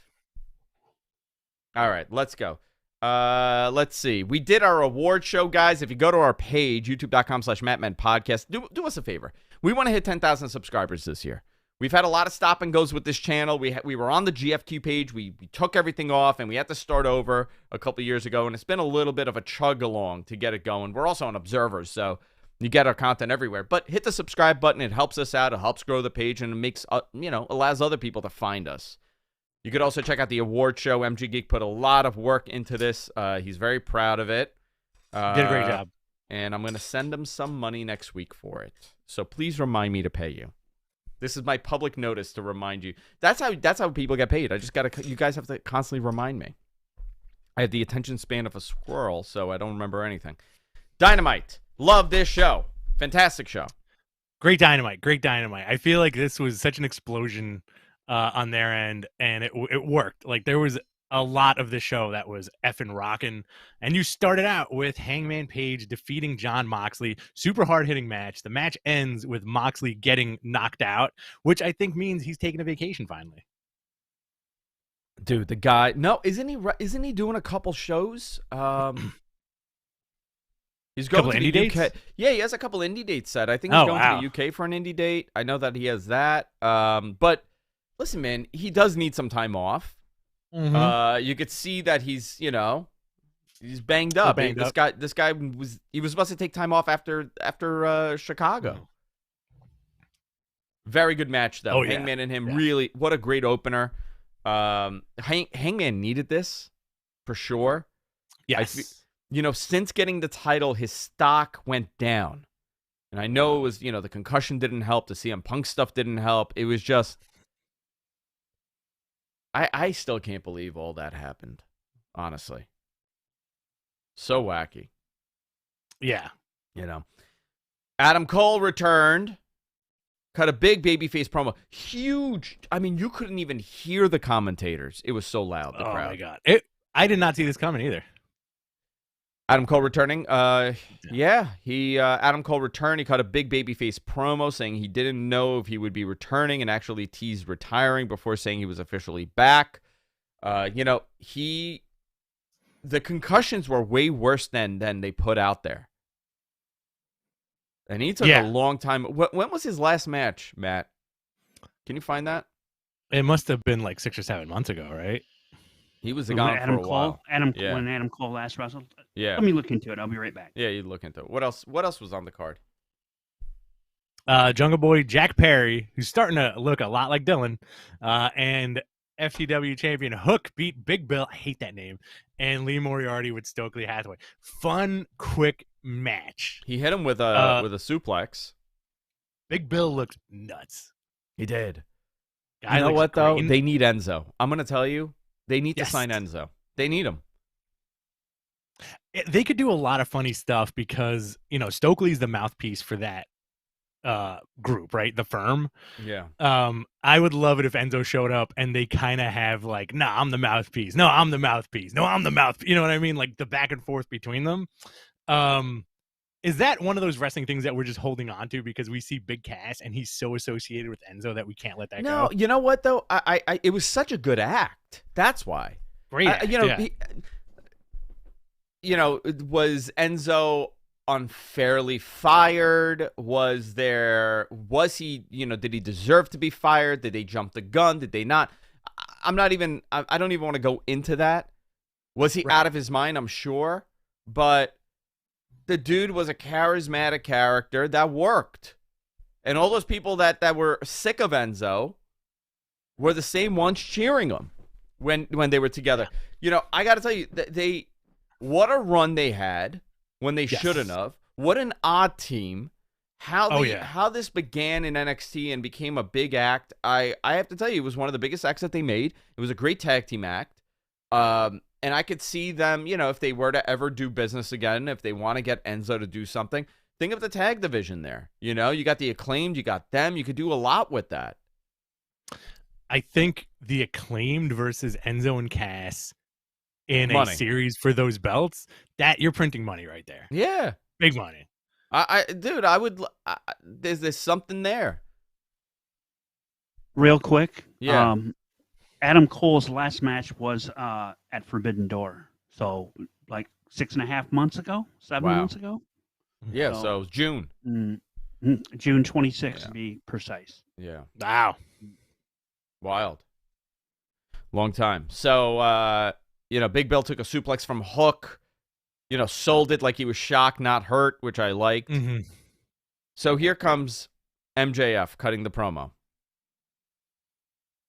All right, let's go. Let's see. We did our award show, guys. If you go to our page, youtube.com/MattMenPodcast, do us a favor. We want to hit 10,000 subscribers this year. We've had a lot of stop and goes with this channel. We were on the GFQ page. We took everything off, and we had to start over a couple years ago, and it's been a little bit of a chug along to get it going. We're also on Observers, so you get our content everywhere. But hit the subscribe button. It helps us out. It helps grow the page, and it makes allows other people to find us. You could also check out the award show. MG Geek put a lot of work into this. He's very proud of it. Did a great job. And I'm going to send him some money next week for it. So please remind me to pay you. This is my public notice to remind you. That's how people get paid. You guys have to constantly remind me. I have the attention span of a squirrel, so I don't remember anything. Dynamite. Love this show. Fantastic show. Great Dynamite. I feel like this was such an explosion on their end, and it worked. Like, there was a lot of the show that was effing rocking, and you started out with Hangman Page defeating Jon Moxley. Super hard-hitting match. The match ends with Moxley getting knocked out, which I think means he's taking a vacation finally. Dude, the guy, no, isn't he doing a couple shows? He's going to the UK. Dates? Yeah, he has a couple indie dates set. I think he's going to the UK for an indie date. I know that he has that. But listen, man, he does need some time off. Mm-hmm. You could see that he's banged up. This guy was supposed to take time off after Chicago. Very good match though. Hangman and him, really, what a great opener. Hangman needed this for sure. Yes. Since getting the title, his stock went down. And I know it was, the concussion didn't help. The CM Punk stuff didn't help. It was just, I still can't believe all that happened, honestly. So wacky. Yeah. Adam Cole returned, cut a big babyface promo. Huge. I mean, you couldn't even hear the commentators. It was so loud, the crowd. Oh, my God. I did not see this coming either. Adam Cole returning. Adam Cole returned. He cut a big babyface promo saying he didn't know if he would be returning and actually teased retiring before saying he was officially back. The concussions were way worse than they put out there. And he took a long time. When was his last match, Matt? Can you find that? It must have been like 6 or 7 months ago, right? He was gone for a while. When Adam Cole last wrestled. Yeah. Let me look into it. I'll be right back. Yeah, you look into it. What else was on the card? Jungle Boy Jack Perry, who's starting to look a lot like Dylan, and FTW champion Hook beat Big Bill. I hate that name. And Lee Moriarty with Stokely Hathaway. Fun, quick match. He hit him with a suplex. Big Bill looked nuts. He did. You know what, though? They need Enzo. I'm going to tell you, they need to sign Enzo. They need him. They could do a lot of funny stuff because, Stokely's the mouthpiece for that group, right? The firm. Yeah. I would love it if Enzo showed up and they kind of have like, nah, I'm the mouthpiece. No, I'm the mouthpiece. No, I'm the mouthpiece. You know what I mean? Like the back and forth between them. Is that one of those wrestling things that we're just holding on to because we see Big Cass and he's so associated with Enzo that we can't let that go? No, you know what though? I it was such a good act. That's why. Great act, was Enzo unfairly fired? Was he, did he deserve to be fired? Did they jump the gun? Did they not? I don't even want to go into that. Was he out of his mind? I'm sure. But the dude was a charismatic character that worked. And all those people that were sick of Enzo were the same ones cheering him when they were together. I got to tell you, what a run they had when they shouldn't have. What an odd team. How this began in NXT and became a big act. I have to tell you, it was one of the biggest acts that they made. It was a great tag team act. And I could see them, if they were to ever do business again, if they want to get Enzo to do something, think of the tag division there. You got the Acclaimed, you got them. You could do a lot with that. I think the Acclaimed versus Enzo and Cass in a series for those belts, that you're printing money right there. Yeah. Big money. There's something there. Real quick. Yeah. Adam Cole's last match was at Forbidden Door. So, like 6.5 months ago? 7 months ago? Yeah, so it was June. June 26th, to be precise. Yeah. Wow. Wild. Long time. So, Big Bill took a suplex from Hook. Sold it like he was shocked, not hurt, which I liked. Mm-hmm. So here comes MJF cutting the promo.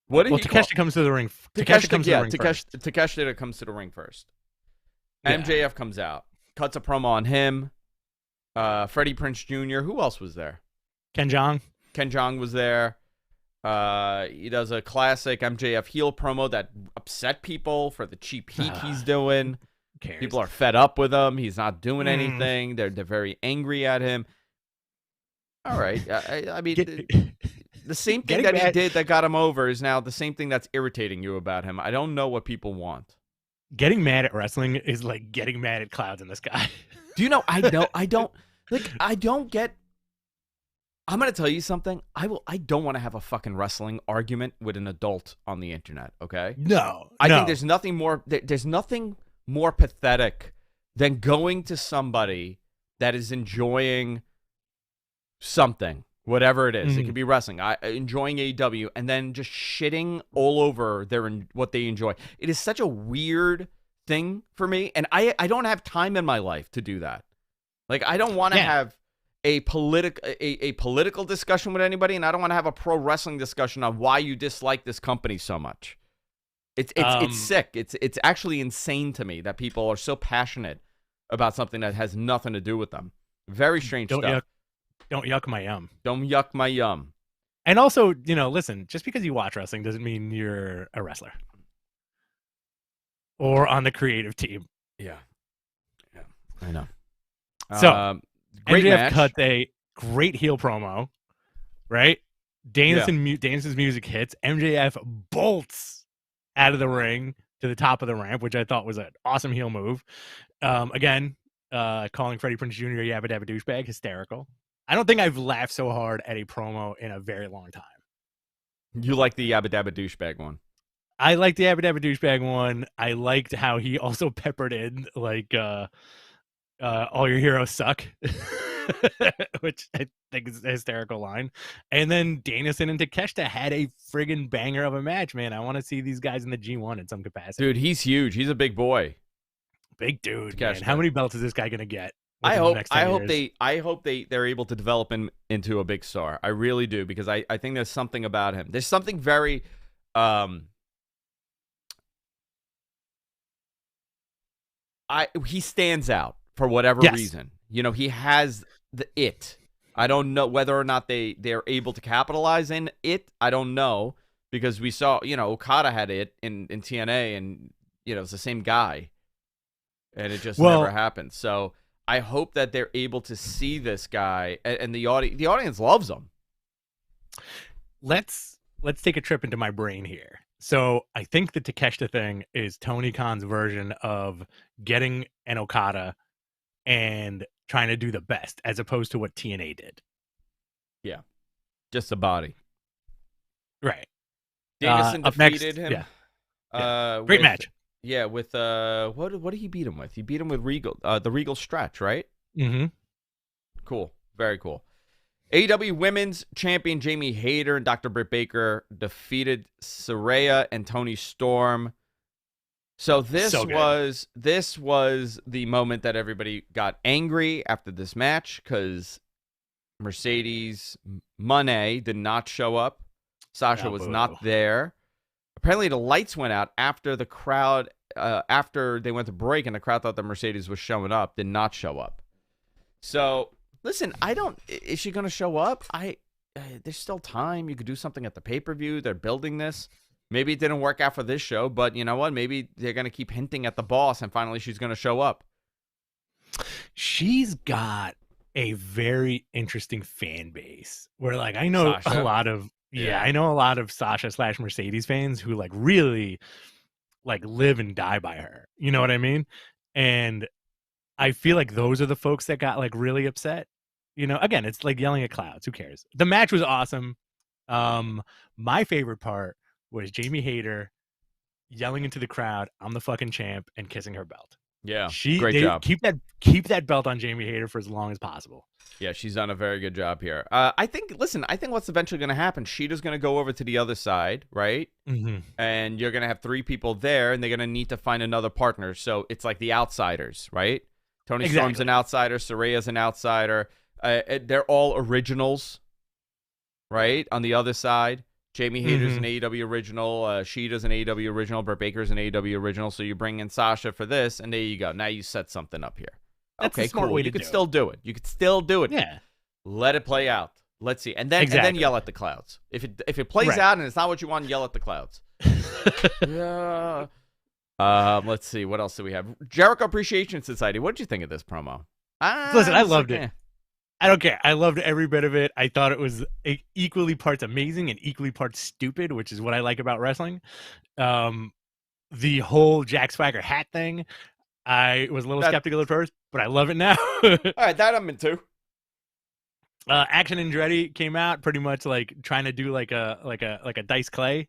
What did Takeshi comes to the ring. Takeshi comes to the ring first. Yeah. MJF comes out, cuts a promo on him. Freddie Prinze Jr. Who else was there? Ken Jeong. Ken Jeong was there. He does a classic MJF heel promo that upset people for the cheap heat he's doing. People are fed up with him. He's not doing anything. They're very angry at him. All right. I mean, the same thing that he did that got him over is now the same thing that's irritating you about him. I don't know what people want. Getting mad at wrestling is like getting mad at clouds in the sky. Do you know? I don't get. I'm going to tell you something. I don't want to have a fucking wrestling argument with an adult on the internet, okay? I think there's nothing more pathetic than going to somebody that is enjoying something, whatever it is. It could be wrestling, enjoying AEW, and then just shitting all over what they enjoy. It is such a weird thing for me, and I don't have time in my life to do that. Like, I don't want to have a political discussion with anybody, and I don't want to have a pro wrestling discussion on why you dislike this company so much. It's sick. It's actually insane to me that people are so passionate about something that has nothing to do with them. Very strange stuff. Don't yuck my yum. Don't yuck my yum. And also, listen, just because you watch wrestling doesn't mean you're a wrestler or on the creative team. Yeah, I know. So, great MJF match. cut a great heel promo, right? Danielson's music hits. MJF bolts out of the ring to the top of the ramp, which I thought was an awesome heel move. Again, calling Freddie Prinze Jr. Yabba Dabba douchebag, hysterical. I don't think I've laughed so hard at a promo in a very long time. You like the Yabba Dabba douchebag one? I liked the Yabba Dabba douchebag one. I liked how he also peppered in like all your heroes suck, which I think is a hysterical line. And then Danielson and Takeshita had a friggin' banger of a match, man. I want to see these guys in the G1 in some capacity. Dude, he's huge. He's a big boy. Big dude, Takeshita. man. How many belts is this guy gonna get? I within the next 10 years? hope they're able to develop him into a big star. I really do, because I think there's something about him. There's something very he stands out for whatever reason. He has the it. I don't know whether or not they're able to capitalize in it. I don't know, because we saw, Okada had it in TNA, and it's the same guy, and it just never happened. So I hope that they're able to see this guy, and the audience loves him. Let's take a trip into my brain here. So I think the Takeshita thing is Tony Khan's version of getting an Okada and trying to do the best, as opposed to what TNA did. Yeah, just a body. Right. Danielson defeated him. Yeah. Great match. Yeah, with what did he beat him with? He beat him with Regal, the Regal stretch, right? Mm-hmm. Cool, very cool. AEW Women's Champion Jamie Hayter and Dr. Britt Baker defeated Saraya and Toni Storm. So this was the moment that everybody got angry after this match, because Mercedes Moné did not show up. Sasha was not there. Apparently, the lights went out after the crowd, after they went to break, and the crowd thought that Mercedes was showing up, did not show up. So, listen, is she going to show up? There's still time. You could do something at the pay-per-view. They're building this. Maybe it didn't work out for this show, but you know what? Maybe they're going to keep hinting at the boss, and finally she's going to show up. She's got a very interesting fan base where, like, I know Sasha. a lot of I know a lot of Sasha/Mercedes fans who like really like live and die by her. You know what I mean? And I feel like those are the folks that got like really upset. Again, it's like yelling at clouds. Who cares? The match was awesome. My favorite part was Jamie Hayter yelling into the crowd, "I'm the fucking champ," and kissing her belt. Yeah, great job. Keep that belt on Jamie Hayter for as long as possible. Yeah, she's done a very good job here. I think what's eventually going to happen, Sheeta's going to go over to the other side, right? Mm-hmm. And you're going to have 3 people there, and they're going to need to find another partner. So it's like the outsiders, right? Toni Storm's an outsider. Saraya's an outsider. They're all originals, right? On the other side, Jamie Hayter's an AEW original. Sheeta's an AEW original. Britt Baker's an AEW original. So you bring in Sasha for this, and there you go. Now you set something up here. That's okay, a smart cool. way You to could still do it. You could still do it. Yeah. Let it play out. Let's see, and then yell at the clouds. If it plays out and it's not what you want, yell at the clouds. Yeah. Let's see. What else do we have? Jericho Appreciation Society. What did you think of this promo? Listen, I loved it. I don't care. I loved every bit of it. I thought it was equally parts amazing and equally parts stupid, which is what I like about wrestling. The whole Jack Swagger hat thing, I was a little skeptical at first, but I love it now. All right, that I'm into. Action Andretti came out pretty much like trying to do like a Dice Clay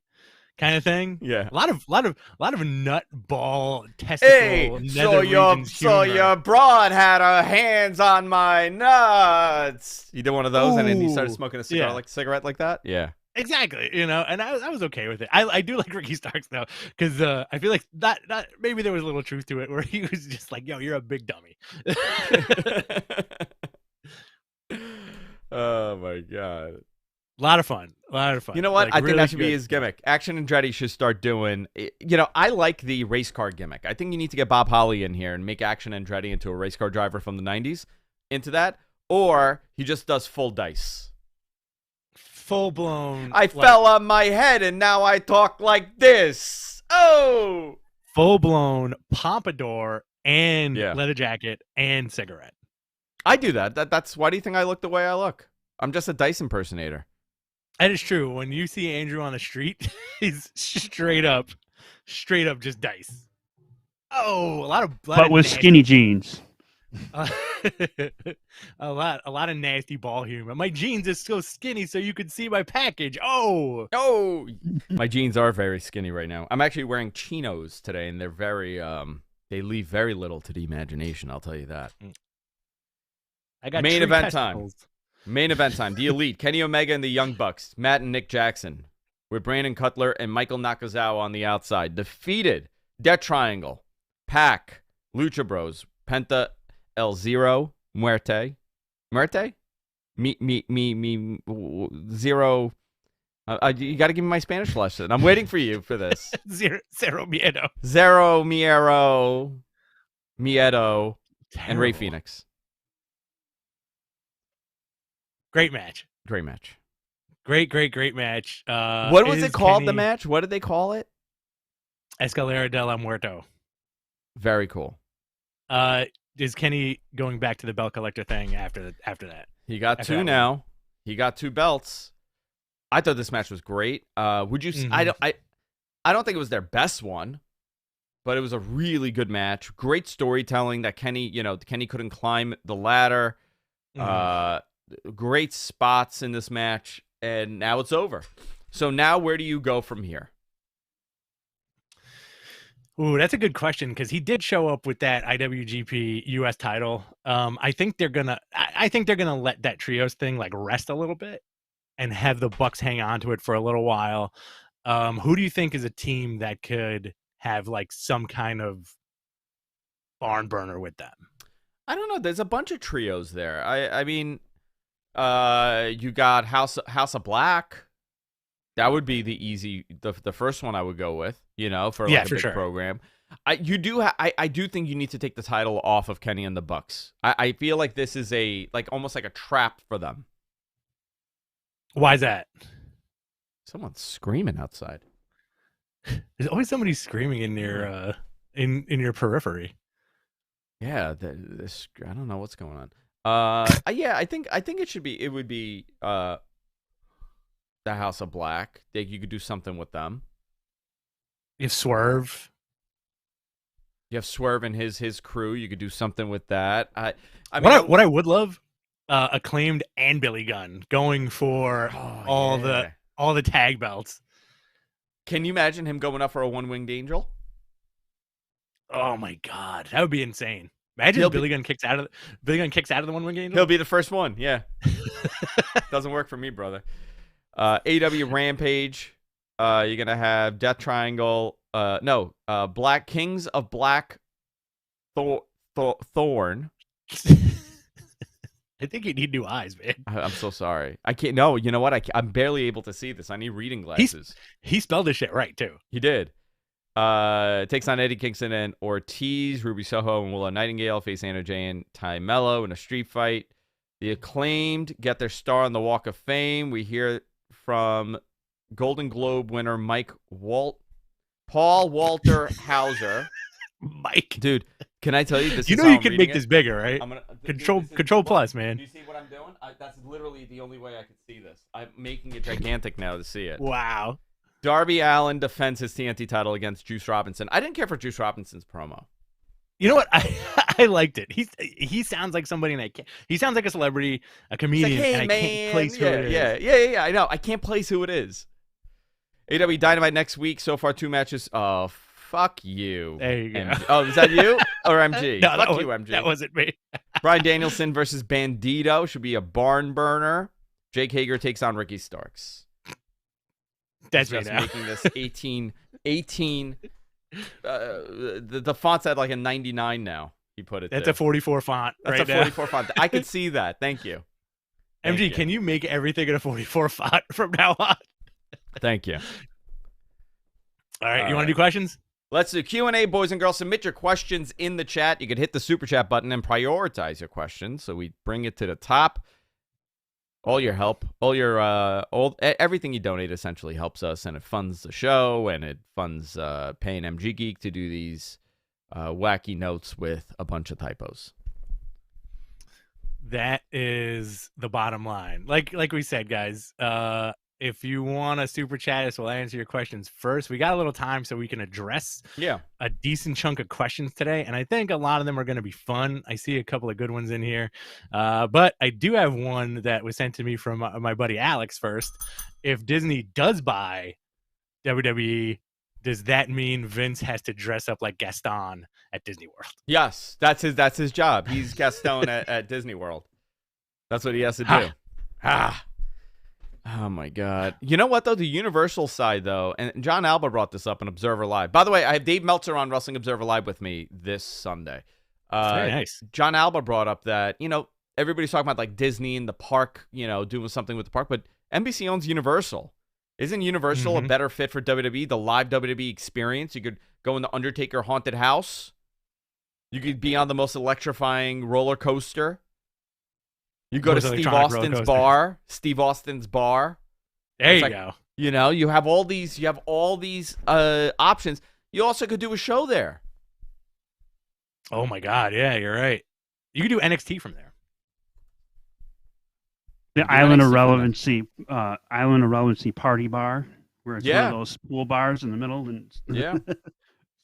kind of thing. Yeah, a lot of nut ball testicle. Hey, so your broad had her hands on my nuts. You did one of those, and then you started smoking a cigarette like that. Yeah, exactly. And I was okay with it. I do like Ricky Starks though, because I feel like that maybe there was a little truth to it where he was just like, "Yo, you're a big dummy." Oh my god. A lot of fun. A lot of fun. You know what? Like, I think really that should be good. his gimmick. Action Andretti should start doing. I like the race car gimmick. I think you need to get Bob Holly in here and make Action Andretti into a race car driver from the '90s. Into that, or he just does full dice. Full blown. I fell on my head and now I talk like this. Oh, full blown pompadour and Yeah. leather jacket and cigarette. I do that. That's why do you think I look the way I look? I'm just a dice impersonator. That is true. When you see Andrew on the street, he's straight up just dice. Oh, a lot of But with nasty, skinny jeans. a lot of nasty ball humor. My jeans is so skinny, so you could see my package. Oh, My jeans are very skinny right now. I'm actually wearing chinos today, and they're very they leave very little to the imagination. I'll tell you that. I got Main tree event testicles. Main event time. The Elite, Kenny Omega and the Young Bucks, Matt and Nick Jackson, with Brandon Cutler and Michael Nakazawa on the outside. Defeated Death Triangle, Pac, Lucha Bros, Penta, El Zero, Muerte, Zero. You got to give me my Spanish lesson. I'm waiting for you for this. Zero miedo. Zero, Miedo, and Rey Terrible. Fenix. Great match. Great match. Great match. What was is it called, the Kenny match? What did they call it? Escalera de la Muerto. Very cool. Is Kenny going back to the belt collector thing after that? He got After two that now. He got 2 belts. I thought this match was great. Would you? I don't think it was their best one, but it was a really good match. Great storytelling that Kenny couldn't climb the ladder. Great spots in this match, and now it's over. So now where do you go from here? Ooh, that's a good question because he did show up with that IWGP US title. I think they're gonna let that trios thing like rest a little bit and have the Bucks hang on to it for a little while. Who do you think is a team that could have like some kind of barn burner with them? I don't know. There's a bunch of trios there. I mean, you got House of Black. That would be the first one I would go with, for like a big program. I do think you need to take the title off of Kenny and the Bucks. I feel like this is almost like a trap for them. Why is that? Someone's screaming outside. There's always somebody screaming in your in your periphery. Yeah, I don't know what's going on. Yeah, I think it would be the House of Black. You could do something with them. You have Swerve. You have Swerve and his crew. You could do something with that. I mean, what I would love, Acclaimed and Billy Gunn going for all the tag belts. Can you imagine him going up for a one-winged angel? Oh my god, that would be insane. Imagine Billy Gunn kicks out of the one-winged angel. He'll be the first one. Yeah. Doesn't work for me, brother. AEW Rampage. You're gonna have Death Triangle. Black Kings of Black Thorn. I think you need new eyes, man. I'm so sorry. I can't. No, you know what? I'm barely able to see this. I need reading glasses. He spelled this shit right too. He did. Takes on Eddie Kingston and Ortiz. Ruby Soho and Willow Nightingale face Anna Jay and Ty Mello in a street fight. The Acclaimed get their star on the Walk of Fame. We hear from Golden Globe winner Paul Walter Hauser. Mike, dude, can I tell you this? You know you can make this bigger, right? Control plus, man. Do you see what I'm doing? That's literally the only way I could see this. I'm making it gigantic now to see it. Wow. Darby Allin defends his TNT title against Juice Robinson. I didn't care for Juice Robinson's promo. You know what? I liked it. He sounds like somebody, and he sounds like a celebrity, a comedian, like, hey, and man. I can't place who it is. Yeah. I know. I can't place who it is. AEW Dynamite next week. So far, 2 matches. Oh, fuck you. There you go. Oh, is that you or MG? No, fuck you, MG. That wasn't me. Bryan Danielson versus Bandito should be a barn burner. Jake Hager takes on Ricky Starks. That's just me now. making this 18. The font's at like a 99 now. He put it. That's there. a 44 font. That's right a 44 font. I could see that. Thank you. Thank MG, you. can you make everything in a 44 font from now on? Thank you. All right, All you want right. to do questions? Let's do Q&A, boys and girls. Submit your questions in the chat. You could hit the super chat button and prioritize your questions, so we bring it to the top. All your help, everything you donate essentially helps us, and it funds the show, and it funds paying MG Geek to do these wacky notes with a bunch of typos. That is the bottom line. Like we said, guys, if you want to super chat us, we'll answer your questions first. We got a little time so we can address a decent chunk of questions today, and I think a lot of them are going to be fun. I see a couple of good ones in here, but I do have one that was sent to me from my buddy Alex first. If Disney does buy WWE, does that mean Vince has to dress up like Gaston at Disney World? Yes, that's his job. He's Gaston at Disney World. That's what he has to do. Oh my God. You know what though? The Universal side though, and John Alba brought this up on Observer Live. By the way, I have Dave Meltzer on Wrestling Observer Live with me this Sunday. Very nice. John Alba brought up that, everybody's talking about like Disney and the park, doing something with the park, but NBC owns Universal. Isn't Universal a better fit for WWE, the live WWE experience? You could go in the Undertaker haunted house. You could be on the most electrifying roller coaster. You go to Steve Austin's bar. Steve Austin's bar. There you go. You have all these. You have all these options. You also could do a show there. Oh my God! Yeah, you're right. You could do NXT from there. The Island of Relevancy party bar, where it's one of those pool bars in the middle, and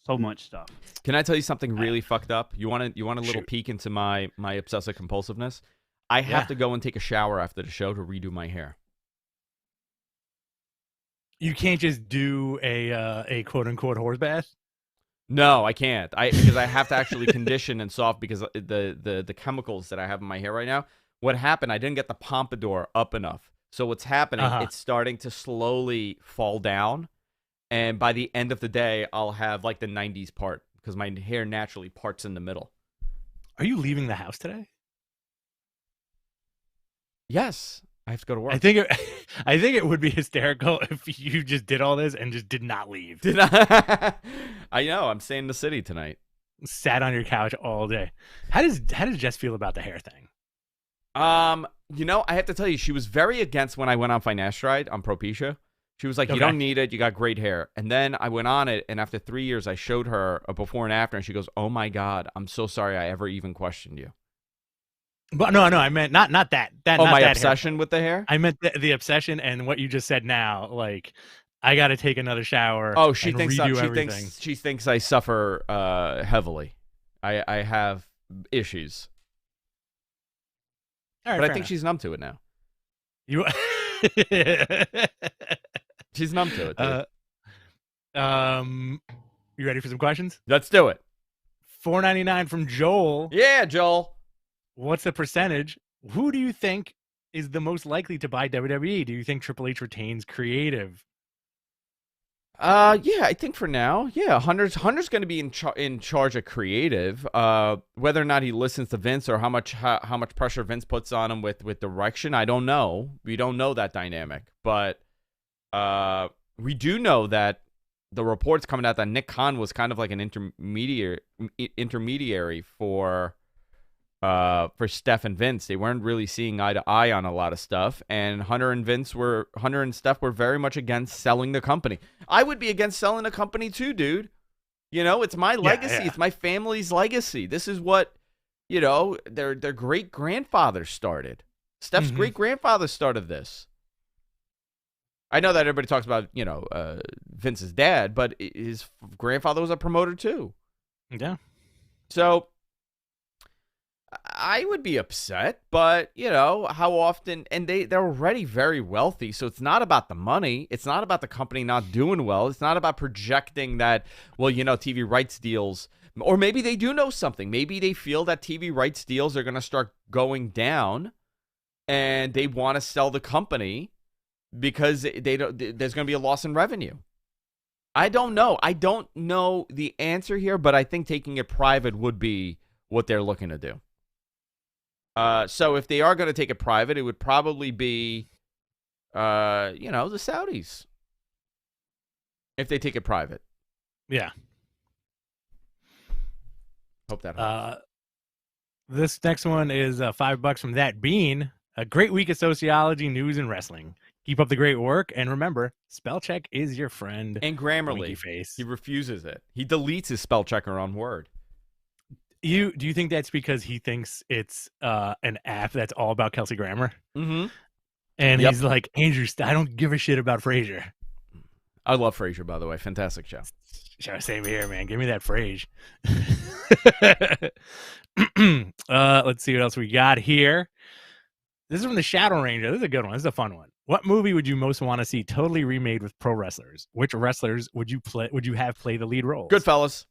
so much stuff. Can I tell you something really fucked up? You want a little peek into my obsessive compulsiveness? I have to go and take a shower after the show to redo my hair. You can't just do a quote unquote horse bath. No, I can't. Because I have to actually condition and soft because the chemicals that I have in my hair right now. What happened? I didn't get the pompadour up enough. So what's happening? It's starting to slowly fall down, and by the end of the day, I'll have like the '90s part because my hair naturally parts in the middle. Are you leaving the house today? Yes, I have to go to work. I think it would be hysterical if you just did all this and just did not leave. I know. I'm staying in the city tonight. Sat on your couch all day. How does Jess feel about the hair thing? I have to tell you, she was very against when I went on Finasteride on Propecia. She was like, you don't need it. You got great hair. And then I went on it, and after 3 years, I showed her a before and after, and she goes, oh my God, I'm so sorry I ever even questioned you. But no, I meant not that. Oh, not my that obsession hair. With the hair? I meant the obsession and what you just said now. Like, I got to take another shower. Oh, she thinks I suffer heavily. I have issues. All right, but I think she's numb to it now. She's numb to it, dude. You ready for some questions? Let's do it. $4.99 from Joel. Yeah, Joel. What's the percentage? Who do you think is the most likely to buy WWE? Do you think Triple H retains creative? Yeah, I think for now, Hunter's going to be in charge of creative. Whether or not he listens to Vince or how much pressure Vince puts on him with direction, I don't know. We don't know that dynamic, but we do know that the reports coming out that Nick Khan was kind of like an intermediary for Steph and Vince. They weren't really seeing eye to eye on a lot of stuff, and Hunter and Steph were very much against selling the company. I would be against selling the company too, dude. It's my legacy. Yeah. It's my family's legacy. This is what, their great grandfather started. Steph's great grandfather started this. I know that everybody talks about, Vince's dad, but his grandfather was a promoter too. Yeah. So I would be upset, but how often, and they're already very wealthy, so it's not about the money. It's not about the company not doing well. It's not about projecting that, well, TV rights deals, or maybe they do know something. Maybe they feel that TV rights deals are going to start going down, and they want to sell the company because there's going to be a loss in revenue. I don't know. I don't know the answer here, but I think taking it private would be what they're looking to do. So if they are going to take it private, it would probably be, the Saudis. If they take it private. Yeah. Hope that helps. This next one is $5 from That Bean. A great week of sociology, news, and wrestling. Keep up the great work, and remember, spell check is your friend. And Grammarly, face. He refuses it. He deletes his spell checker on Word. Do you think that's because he thinks it's an app that's all about Kelsey Grammer? Mm-hmm. And he's like, Andrew, I don't give a shit about Frasier. I love Frasier, by the way. Fantastic show. Same here, man. Give me that Frasier. Let's see what else we got here. This is from the Shadow Ranger. This is a good one. This is a fun one. What movie would you most want to see totally remade with pro wrestlers? Which wrestlers would you have play the lead roles? Goodfellas.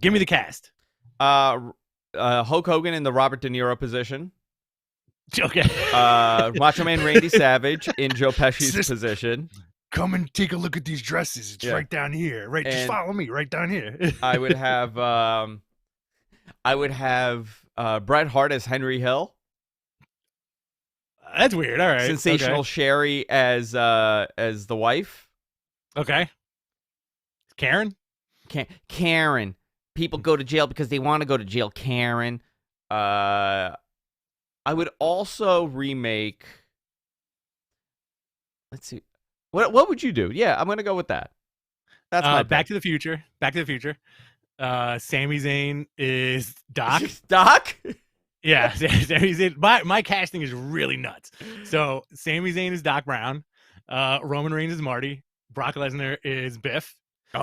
Give me the cast. Hulk Hogan in the Robert De Niro position. Okay. Macho Man Randy Savage in Joe Pesci's position. Come and take a look at these dresses. It's right down here. Right, just follow me. Right down here. I would have Bret Hart as Henry Hill. That's weird. All right. Sensational Sherry as the wife. Okay. Karen. Karen. People go to jail because they want to go to jail. Karen. I would also remake. Let's see. What would you do? Yeah, I'm gonna go with that. That's my Back to the Future. Back to the Future. Sami Zayn is Doc. Doc? Yeah, Sami Zayn. My casting is really nuts. So Sami Zayn is Doc Brown. Roman Reigns is Marty. Brock Lesnar is Biff. Oh,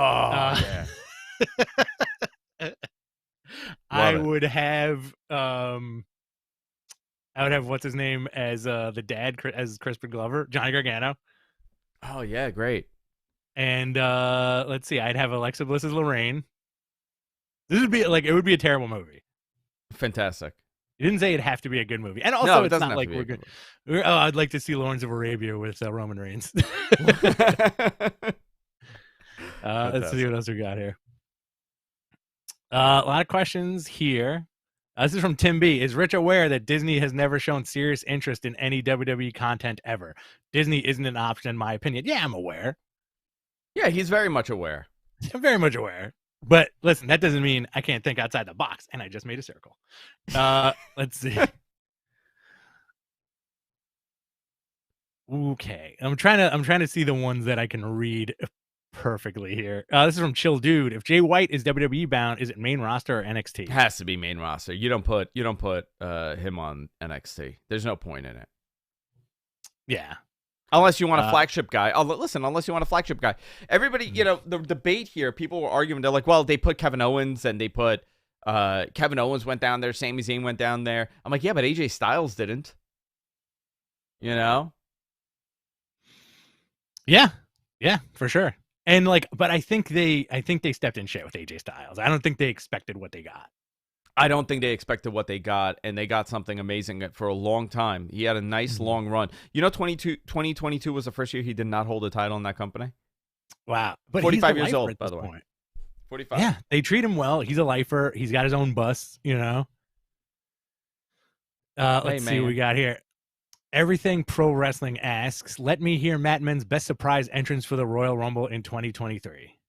yeah. I would have what's his name as the dad as Crispin Glover, Johnny Gargano. Oh yeah, great. And let's see, I'd have Alexa Bliss as Lorraine. This would be it would be a terrible movie. Fantastic. You didn't say it'd have to be a good movie, and also it's not like we're good. I'd like to see Lawrence of Arabia with Roman Reigns. Let's see what else we got here. A lot of questions here. This is from Tim B. Is Rich aware that Disney has never shown serious interest in any WWE content ever? Disney isn't an option, in my opinion. Yeah, I'm aware. Yeah, he's very much aware. I'm very much aware. But listen, that doesn't mean I can't think outside the box. And I just made a circle. Let's see. Okay, I'm trying to see the ones that I can read perfectly here. This is from Chill Dude. If Jay White is WWE bound, is it main roster or NXT? It has to be main roster. You don't put him on NXT. There's no point in it. Yeah. Unless you want a flagship guy. Oh, listen, unless you want a flagship guy. Everybody, the debate here, people were arguing. They're like, well, they put Kevin Owens and they put Kevin Owens went down there. Sami Zayn went down there. I'm like, yeah, but AJ Styles didn't. You know? Yeah, for sure. And but I think they stepped in shit with AJ Styles. I don't think they expected what they got. I don't think they expected what they got, and they got something amazing for a long time. He had a nice long run. 2022 was the first year he did not hold a title in that company. Wow. But 45 years old, by the way. 45. Yeah, they treat him well. He's a lifer. He's got his own bus, Let's see what we got here. Everything Pro Wrestling asks, let me hear Matt Men's best surprise entrance for the Royal Rumble in 2023.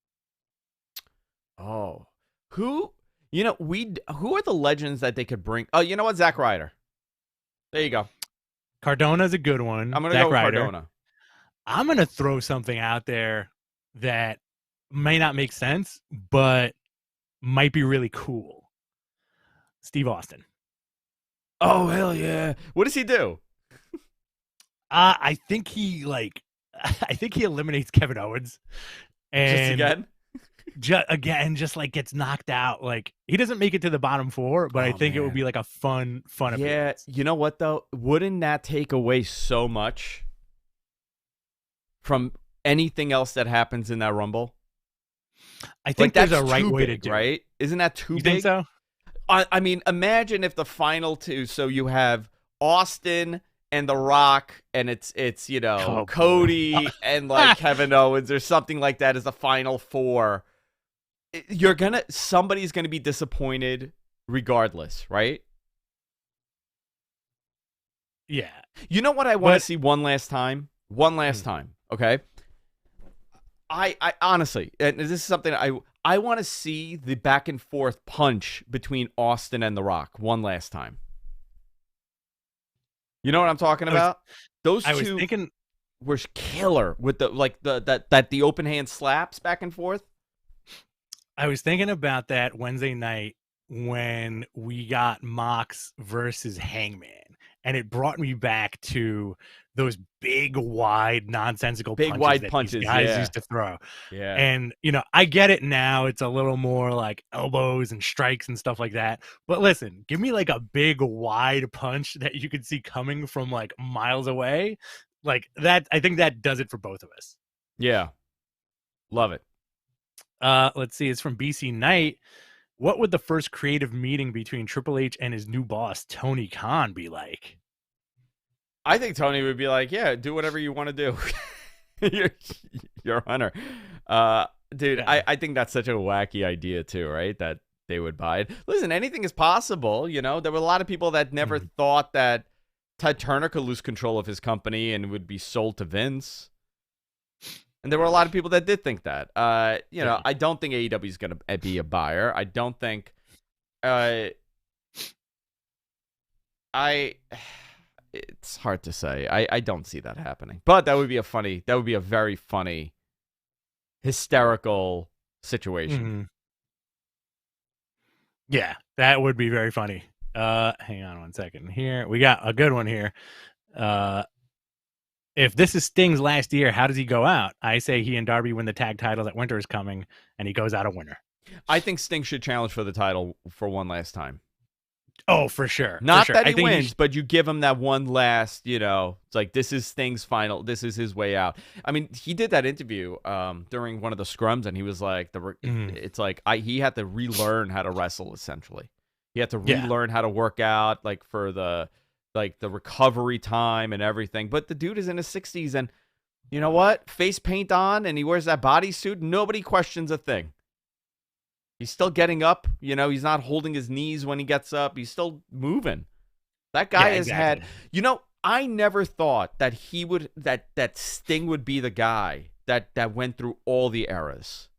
Oh. Who are the legends that they could bring? Oh, you know what? Zack Ryder. There you go. Cardona's a good one. I'm going to go with Cardona. I'm going to throw something out there that may not make sense, but might be really cool. Steve Austin. Oh, hell yeah. What does he do? I think he eliminates Kevin Owens. And just again? Just gets knocked out. He doesn't make it to the bottom four, but I think it would be a fun appearance. You know what though? Wouldn't that take away so much from anything else that happens in that Rumble? I think there's a right way to do it. Right? Isn't that too big? Think so? I mean, imagine if the final two, so you have Austin and The Rock, and it's Cody and Kevin Owens or something like that as the final four. Somebody's gonna be disappointed regardless, right? Yeah. You know what I want to see one last time? One last time, okay? I honestly, and this is something I want to see the back and forth punch between Austin and The Rock one last time. You know what I'm talking about? Those two were killer with the open hand slaps back and forth. I was thinking about that Wednesday night when we got Mox versus Hangman, and it brought me back to those big, wide, nonsensical punches these guys used to throw. Yeah. And, I get it now. It's a little more like elbows and strikes and stuff like that. But listen, give me like a big, wide punch that you could see coming from like miles away. Like that, I think that does it for both of us. Yeah. Love it. Let's see. It's from BC Knight. What would the first creative meeting between Triple H and his new boss, Tony Khan, be like? I think Tony would be like, yeah, do whatever you want to do. You're Hunter. Dude, yeah. I think that's such a wacky idea too, right? That they would buy it. Listen, anything is possible. There were a lot of people that never thought that Ted Turner could lose control of his company and would be sold to Vince. And there were a lot of people that did think that. I don't think AEW is going to be a buyer. I don't think it's hard to say. I don't see that happening. But that would be a very funny, hysterical situation. Mm-hmm. Yeah, that would be very funny. Hang on one second here. We got a good one here. If this is Sting's last year, how does he go out? I say he and Darby win the tag titles at Winter is Coming, and he goes out a winner. I think Sting should challenge for the title for one last time. Oh, for sure. Not that he wins, but you give him that one last, it's like, this is Sting's final. This is his way out. I mean, he did that interview during one of the scrums, and he was like, it's like he had to relearn how to wrestle, essentially. He had to relearn how to work out, like, for the recovery time and everything. But the dude is in his 60s, and you know what? Face paint on, and he wears that bodysuit. Nobody questions a thing. He's still getting up. He's not holding his knees when he gets up. He's still moving. That guy has had. I never thought that he would that Sting would be the guy that went through all the eras.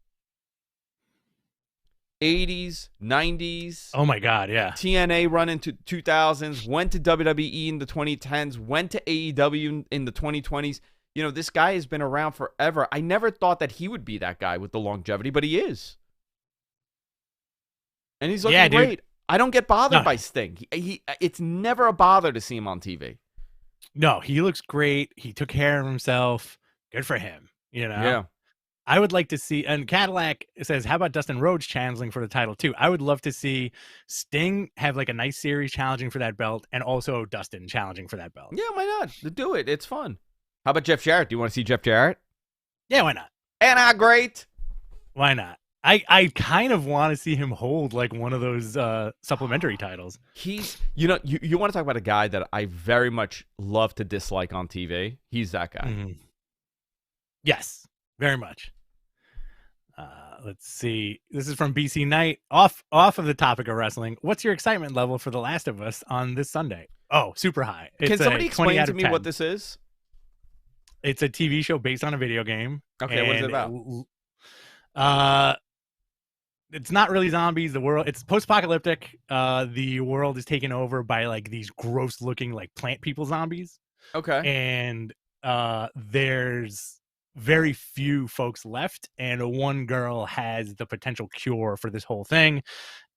80s, 90s. Oh my God, yeah. TNA run into 2000s, went to WWE in the 2010s, went to AEW in the 2020s. This guy has been around forever. I never thought that he would be that guy with the longevity, but he is. And he's looking great. Dude. I don't get bothered by Sting. It's never a bother to see him on TV. No, he looks great. He took care of himself. Good for him. Yeah. I would like to see, and Cadillac says, how about Dustin Rhodes challenging for the title too? I would love to see Sting have like a nice series challenging for that belt, and also Dustin challenging for that belt. Yeah, why not? Do it. It's fun. How about Jeff Jarrett? Do you want to see Jeff Jarrett? Yeah, why not? And how great? Why not? I kind of want to see him hold like one of those supplementary titles. He's, you want to talk about a guy that I very much love to dislike on TV? He's that guy. Mm-hmm. Yes, very much. Let's see. This is from BC Knight. Off of the topic of wrestling, what's your excitement level for The Last of Us on this Sunday? Oh, super high. Can somebody explain to me what this is? It's a TV show based on a video game. Okay, what is it about? It's not really zombies. It's post-apocalyptic. The world is taken over by like these gross-looking like plant people zombies. Okay. And there's very few folks left, and one girl has the potential cure for this whole thing,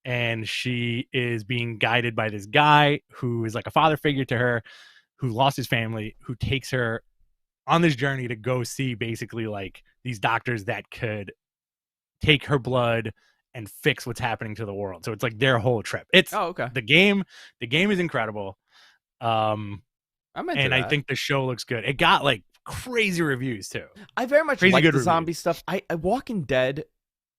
and she is being guided by this guy who is like a father figure to her, who lost his family, who takes her on this journey to go see basically like these doctors that could take her blood and fix what's happening to the world. So it's like their whole trip. It's okay. The game is incredible. I'm into and that. I think the show looks good. It got like crazy reviews too. I very much like the zombie stuff. I Walking Dead,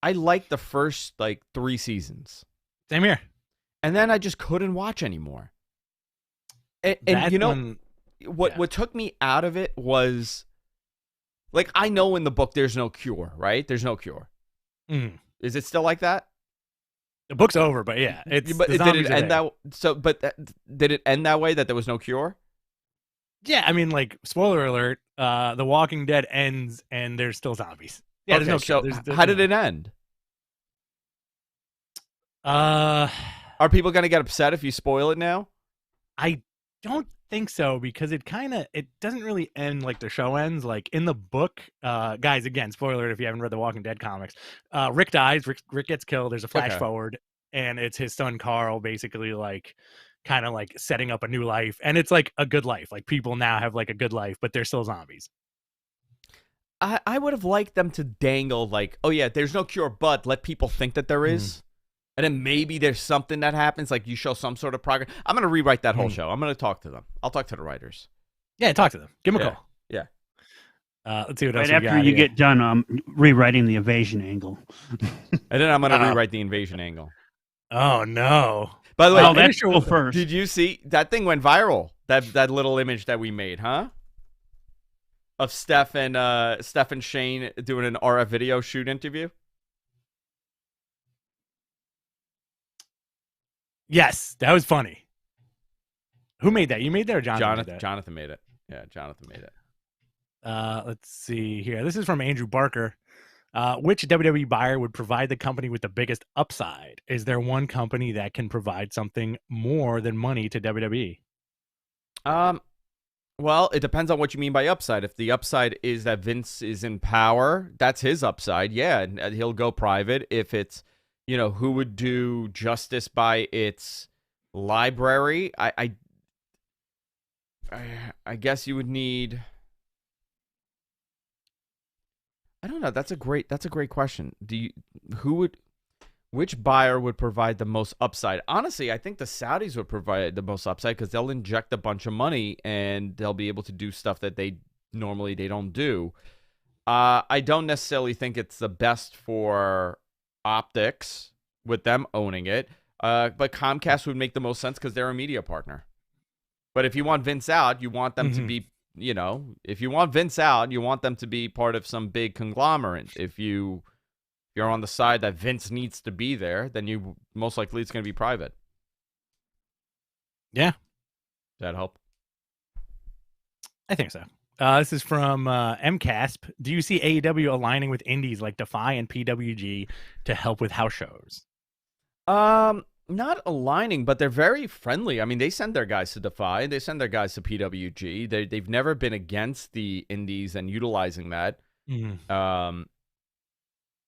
I liked the first like 3 seasons. Same here. And then I just couldn't watch anymore. And what took me out of it was, like, I know in the book there's no cure, right? There's no cure. Mm. Is it still like that? The book's over, but yeah, it's. But did it end that? So, but did it end that way, that there was no cure? Yeah, I mean, like, spoiler alert, The Walking Dead ends and there's still zombies. Yeah, Okay, there's no so there's how did no- it end? Uh, Are people going to get upset if you spoil it now? I don't think so because it doesn't really end like the show ends. Like in the book, guys, again, spoiler alert if you haven't read the Walking Dead comics, Rick dies, Rick gets killed, there's a flash forward, and it's his son Carl basically like kind of like setting up a new life, and it's like a good life. Like people now have like a good life, but they're still zombies. I would have liked them to dangle like, oh yeah, there's no cure, but let people think that there is. And then maybe there's something that happens, like you show some sort of progress. I'm going to rewrite that whole show. I'm going to talk to them. I'll talk to the writers. Yeah, talk to them. Give them a call. Yeah. Let's see what else Right we after got you here. get done rewriting the evasion angle. And then I'm going to rewrite the invasion angle. Oh, no. By the way, well, that's go first. Did you see that thing went viral? That little image that we made, huh? Of Steph and Shane doing an RF video shoot interview. Yes, that was funny. Who made that? You made that or Jonathan made that? Jonathan made it. Yeah, Jonathan made it. Let's see here. This is from Andrew Barker. Which WWE buyer would provide the company with the biggest upside? Is there one company that can provide something more than money to WWE? Well, it depends on what you mean by upside. If the upside is that Vince is in power, that's his upside. Yeah, and he'll go private. If it's, who would do justice by its library? I guess you would need. I don't know. That's a great question. Which buyer would provide the most upside? Honestly, I think the Saudis would provide the most upside because they'll inject a bunch of money and they'll be able to do stuff that they don't do. I don't necessarily think it's the best for optics with them owning it. But Comcast would make the most sense because they're a media partner. But if you want Vince out, you want them to be, if you want Vince out, you want them to be part of some big conglomerate. If you're on the side that Vince needs to be there, then you most likely it's going to be private. Yeah. Does that help? I think so. This is from MCASP. Do you see AEW aligning with indies like Defy and PWG to help with house shows? Not aligning, but they're very friendly. I mean, they send their guys to Defy. They send their guys to PWG. They've never been against the indies and utilizing that.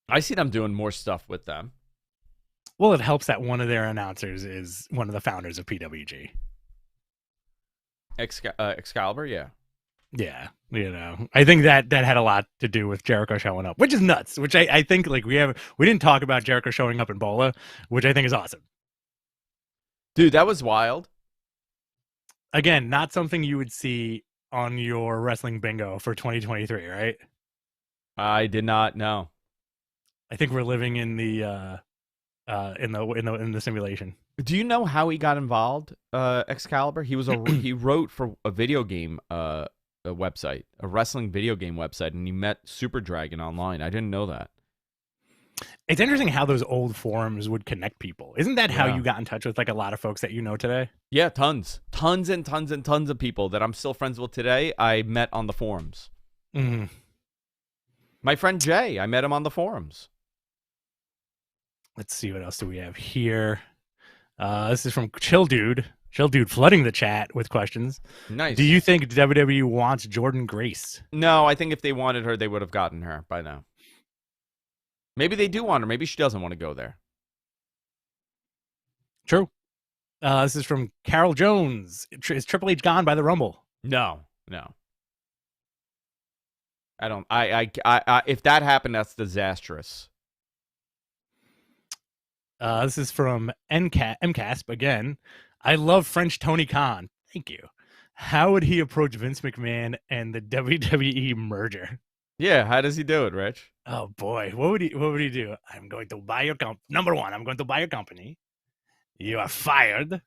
I see them doing more stuff with them. Well, it helps that one of their announcers is one of the founders of PWG. Excalibur, yeah. Yeah, I think that had a lot to do with Jericho showing up, which is nuts. Which I think like we didn't talk about Jericho showing up in Bola, which I think is awesome. Dude, that was wild. Again, not something you would see on your wrestling bingo for 2023, right? I did not know. I think we're living in the in the simulation. Do you know how he got involved? Excalibur. He wrote for a video game a website, a wrestling video game website, and he met Super Dragon online. I didn't know that. It's interesting how those old forums would connect people. Isn't that how you got in touch with like a lot of folks that you know today? Yeah, tons and tons of people that I'm still friends with today. I met on the forums. Mm-hmm. My friend Jay, I met him on the forums. Let's see, what else do we have here? This is from Chill Dude flooding the chat with questions. Nice. Do you think WWE wants Jordan Grace? No, I think if they wanted her, they would have gotten her by now. Maybe they do want her. Maybe she doesn't want to go there. True. This is from Carol Jones. Is Triple H gone by the Rumble? No. I don't. I if that happened, that's disastrous. This is from MCASP again. I love French Tony Khan. Thank you. How would he approach Vince McMahon and the WWE merger? Yeah, how does he do it, Rich? Oh boy, what would he do? I'm going to buy your company. Number one, I'm going to buy your company. You are fired.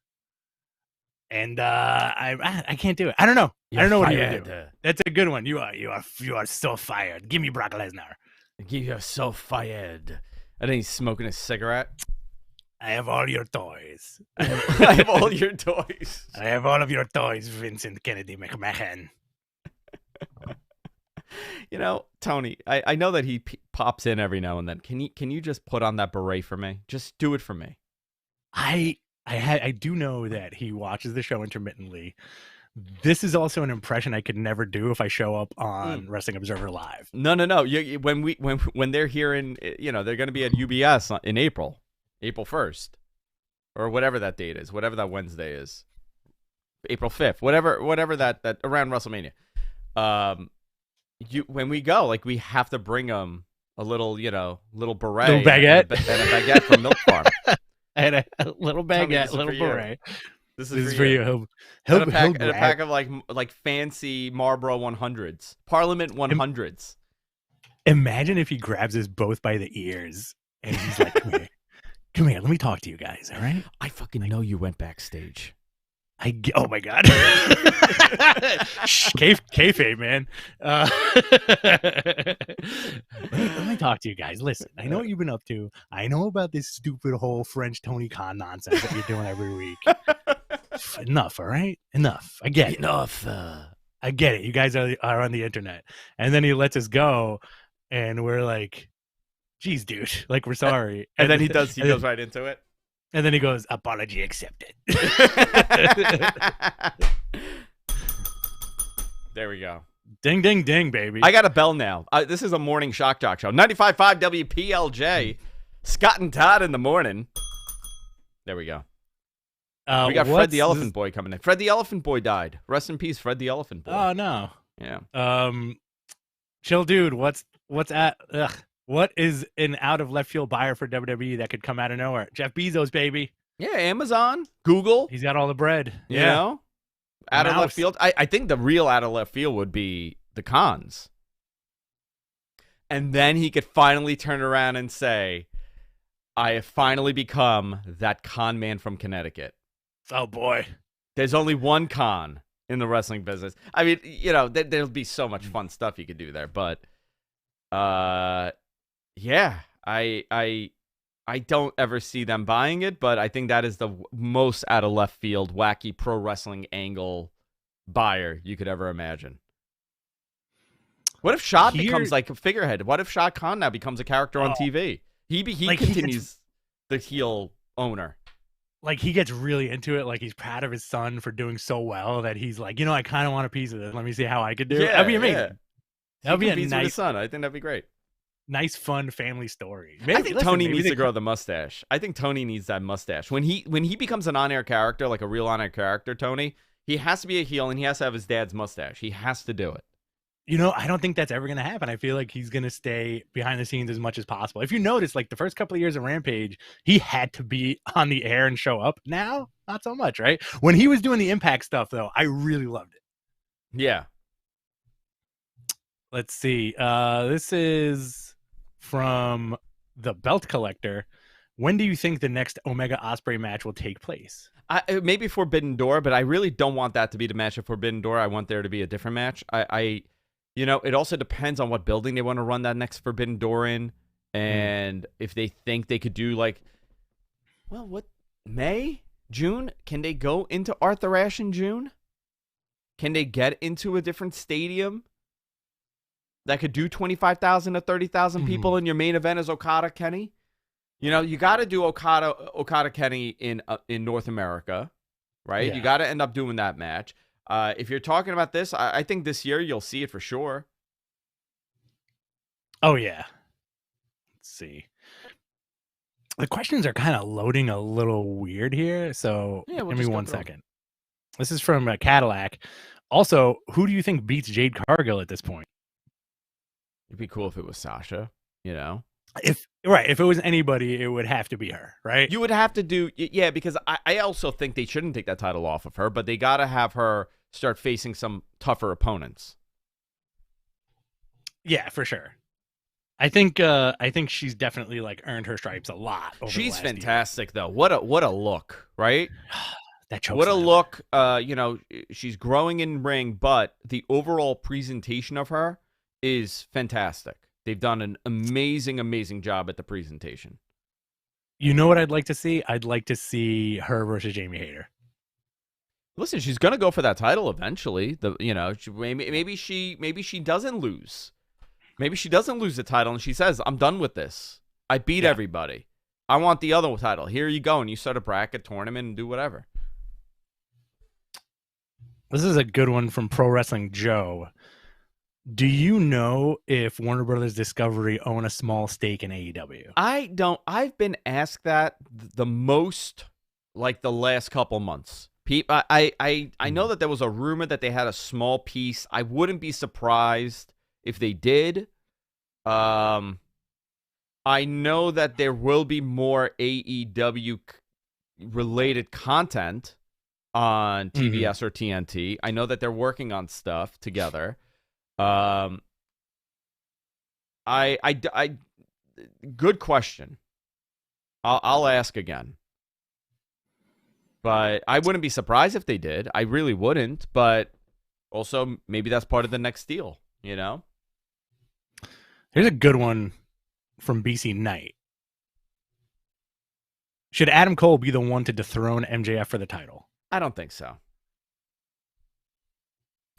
And I can't do it. I don't know. I don't know what he would do. That's a good one. You are so fired. Give me Brock Lesnar. You're so fired. I think he's smoking a cigarette. I have all your toys. I have all your toys. I have all of your toys, Vincent Kennedy McMahon. You know, Tony, I know that he pops in every now and then. Can you just put on that beret for me? Just do it for me. I do know that he watches the show intermittently. This is also an impression I could never do if I show up on Wrestling Observer Live. No. When they're here in, they're going to be at UBS in April 1st, or whatever that date is, whatever that Wednesday is, April 5th, whatever that around WrestleMania. When we go, like, we have to bring them a little beret, little baguette, and a baguette from Milk Farm. And a little baguette, little beret. This is for you. He'll a pack of like fancy Marlboro 100s, Parliament 100s. Imagine if he grabs us both by the ears and he's like, come here, let me talk to you guys, all right? I fucking know you went backstage. Oh my God. Shh, kayfabe, man. Let me talk to you guys. Listen, I know what you've been up to. I know about this stupid whole French Tony Khan nonsense that you're doing every week. Enough, all right? Enough. I get it. Enough. I get it. You guys are on the internet. And then he lets us go, and we're like, geez, dude, like, we're sorry. And then he goes right into it. And then he goes, apology accepted. There we go. Ding, ding, ding, baby. I got a bell now. This is a morning shock jock show. 95.5 WPLJ. Scott and Todd in the morning. There we go. We got Fred the Elephant Boy coming in. Fred the Elephant Boy died. Rest in peace, Fred the Elephant Boy. Oh, no. Yeah. Chill, dude. What is an out of left field buyer for WWE that could come out of nowhere? Jeff Bezos, baby. Yeah, Amazon, Google. He's got all the bread. You know? Out of left field. I think the real out of left field would be the Cons. And then he could finally turn around and say, I have finally become that con man from Connecticut. Oh, boy. There's only one con in the wrestling business. I mean, there'll be so much fun stuff you could do there. But, yeah, I don't ever see them buying it, but I think that is the most out of left field, wacky pro wrestling angle buyer you could ever imagine. What if Shad becomes like a figurehead? What if Shad Khan now becomes a character on TV? He continues the heel owner. Like, he gets really into it. Like, he's proud of his son for doing so well that he's like, I kind of want a piece of this. Let me see how I could do it. That'd be amazing. Yeah. That'd be a nice his son. I think that'd be great. Nice, fun family story. I think Tony needs to grow the mustache. I think Tony needs that mustache. When he becomes an on-air character, like a real on-air character, Tony, he has to be a heel and he has to have his dad's mustache. He has to do it. I don't think that's ever going to happen. I feel like he's going to stay behind the scenes as much as possible. If you notice, like, the first couple of years of Rampage, he had to be on the air and show up. Now, not so much, right? When he was doing the Impact stuff, though, I really loved it. Yeah. Let's see. This is from the Belt Collector. When do you think the next Omega Ospreay match will take place? Maybe Forbidden Door, but I really don't want that to be the match of Forbidden Door. I want there to be a different match. It also depends on what building they want to run that next Forbidden Door in, and if they think they could do May, June? Can they go into Arthur Ashe in June? Can they get into a different stadium that could do 25,000 to 30,000 people, and your main event is Okada Kenny? You got to do Okada Kenny in North America, right? Yeah. You got to end up doing that match. If you're talking about this, I think this year you'll see it for sure. Oh, yeah. Let's see. The questions are kind of loading a little weird here, so give me 1 second. This is from Cadillac. Also, who do you think beats Jade Cargill at this point? It'd be cool if it was Sasha, If it was anybody, it would have to be her, right? You would have to do, because I also think they shouldn't take that title off of her, but they got to have her start facing some tougher opponents. Yeah, for sure. I think she's definitely earned her stripes a lot. She's fantastic though. What a look, right? What a look. She's growing in ring, but the overall presentation of her is fantastic. They've done an amazing, amazing job at the presentation. You know what I'd like to see? I'd like to see her versus Jamie Hayter. Listen, she's gonna go for that title eventually. Maybe she doesn't lose. Maybe she doesn't lose the title and she says, "I'm done with this. I beat everybody. I want the other title. Here you go." And you start a bracket tournament and do whatever. This is a good one from Pro Wrestling Joe. Do you know if Warner Brothers Discovery own a small stake in AEW? I don't. I've been asked that the most, like the last couple months. I know that there was a rumor that they had a small piece. I wouldn't be surprised if they did. I know that there will be more AEW related content on TBS or TNT. I know that they're working on stuff together. Good question. I'll ask again. But I wouldn't be surprised if they did. I really wouldn't. But also, maybe that's part of the next deal, you know? Here's a good one from BC Knight. Should Adam Cole be the one to dethrone MJF for the title? I don't think so.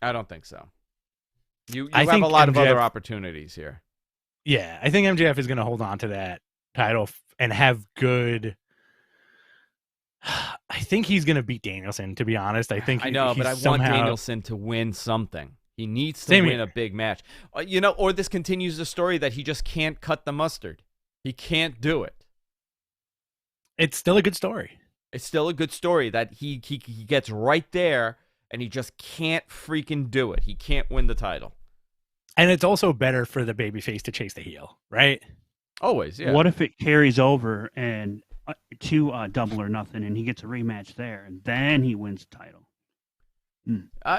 I don't think so. You have a lot of other opportunities here. Yeah, I think MJF is going to hold on to that title and have good... I think he's going to beat Danielson, to be honest. I know, but I want Danielson to win something. He needs to win a big match. Or this continues the story that he just can't cut the mustard. He can't do it. It's still a good story. It's still a good story that he gets right there and he just can't freaking do it. He can't win the title. And it's also better for the babyface to chase the heel, right? Always, yeah. What if it carries over and to Double or Nothing, and he gets a rematch there, and then he wins the title?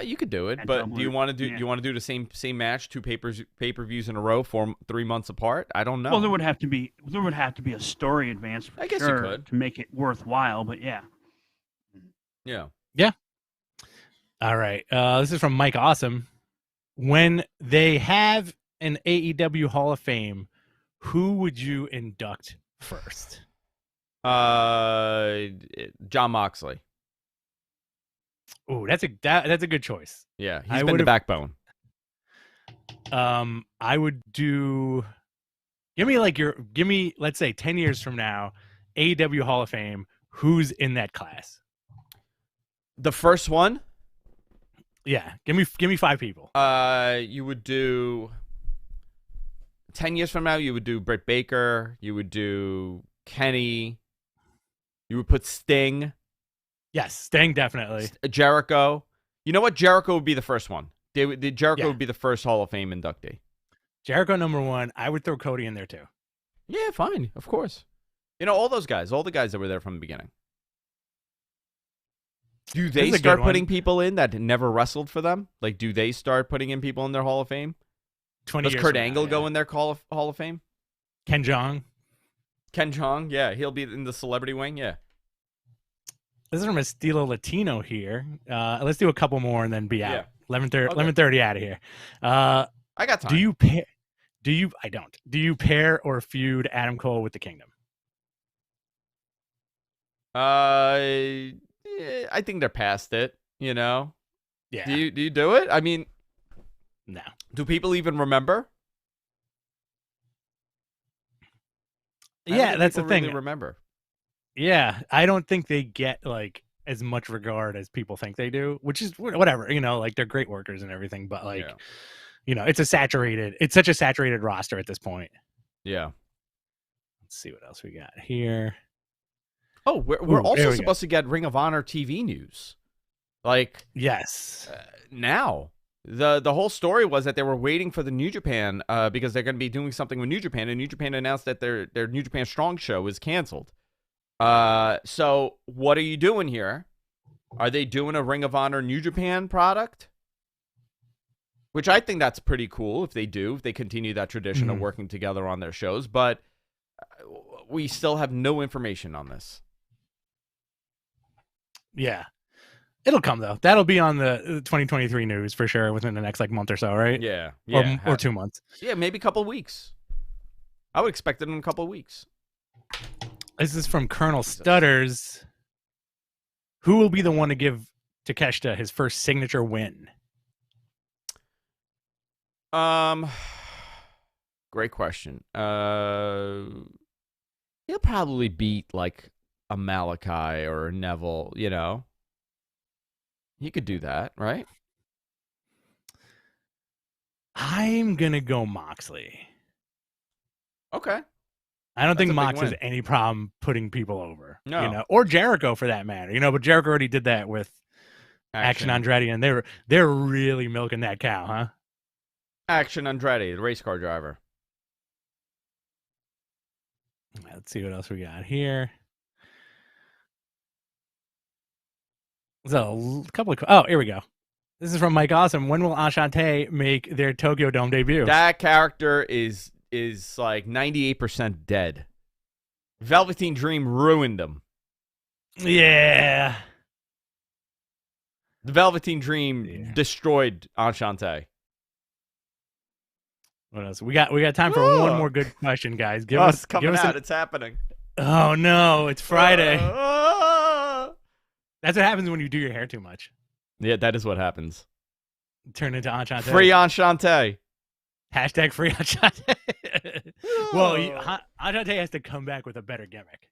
You could do it, but do you want to do? You want to do the same match, two pay-per-views in a row, 3 months apart? I don't know. Well, there would have to be a story advance. I guess you could to make it worthwhile, but yeah. All right. This is from Mike Awesome. When they have an AEW Hall of Fame, who would you induct first? John Moxley. Oh, that's a good choice. Yeah, he's been the backbone. I would do. Give me, let's say 10 years from now, AEW Hall of Fame. Who's in that class? The first one? Yeah, give me 5 people. You would do 10 years from now. You would do Britt Baker. You would do Kenny. You would put Sting. Yes, Sting definitely. Jericho. You know what? Jericho would be the first one. Jericho would be the first Hall of Fame inductee. Jericho number 1. I would throw Cody in there too. Yeah, fine, of course. All those guys, all the guys that were there from the beginning. Do they start putting people in that never wrestled for them? Like, do they start putting in people in their Hall of Fame? Does Kurt Angle go in their Hall of Fame? Ken Jeong, yeah, he'll be in the celebrity wing, yeah. This is from Estilo Latino here. Let's do a couple more and then be out. 11:30 out of here. I got time. I don't. Do you pair or feud Adam Cole with the Kingdom? I think they're past it, Yeah. Do you do it? I mean, no. Do people even remember? Yeah, that's the thing. Really remember? Yeah, I don't think they get like as much regard as people think they do, which is whatever. Like they're great workers and everything, but it's such a saturated roster at this point. Yeah. Let's see what else we got here. Oh, we're also supposed to get Ring of Honor TV news. Like, yes. Now. The whole story was that they were waiting for the New Japan because they're going to be doing something with New Japan, and New Japan announced that their New Japan Strong show is canceled. So what are you doing here? Are they doing a Ring of Honor New Japan product? Which I think that's pretty cool if they continue that tradition of working together on their shows, but we still have no information on this. Yeah. It'll come though. That'll be on the 2023 news for sure within the next month or so, right? Yeah. Or 2 months. Yeah, maybe a couple of weeks. I would expect it in a couple of weeks. This is from Colonel Stutters. Who will be the one to give Takeshita his first signature win? Great question. He'll probably beat like a Malachi or a Neville, you know. He could do that, right? I'm gonna go Moxley. Okay. I don't That's think a big Mox has win. any problem putting people over. No. You know, or Jericho for that matter. You know, but Jericho already did that with Action Andretti, and they're really milking that cow, huh? Action Andretti, the race car driver. Let's see what else we got here. So a couple of here we go. This is from Mike Awesome. When will Ashante make their Tokyo Dome debut? That character is like 98% dead. Velveteen Dream ruined him. Yeah. The Velveteen Dream destroyed Ashante. What else? We got time for one more good question, guys. It's coming out. It's happening. Oh no, it's Friday. That's what happens when you do your hair too much. Yeah, that is what happens. Turn into Enchante. Free Enchante. Hashtag free Enchante. Well, Enchante has to come back with a better gimmick.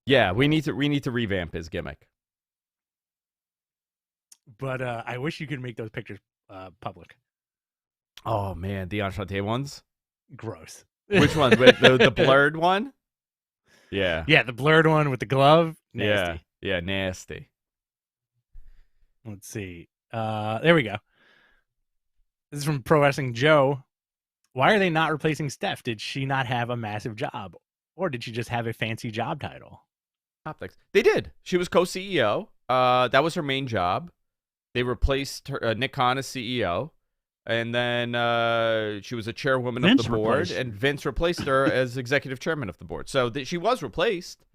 Yeah, we need to revamp his gimmick. But I wish you could make those pictures public. Oh man, the Enchante ones. Gross. Which one? With the blurred one? Yeah. Yeah, the blurred one with the glove. Nasty. Yeah, nasty. Let's see. There we go. This is from Pro Wrestling Joe. Why are they not replacing Steph? Did she not have a massive job? Or did she just have a fancy job title? Optics. They did. She was co-CEO. That was her main job. They replaced her, Nick Khan as CEO. And then she was a chairwoman of the board. And Vince replaced her as executive chairman of the board. So she was replaced.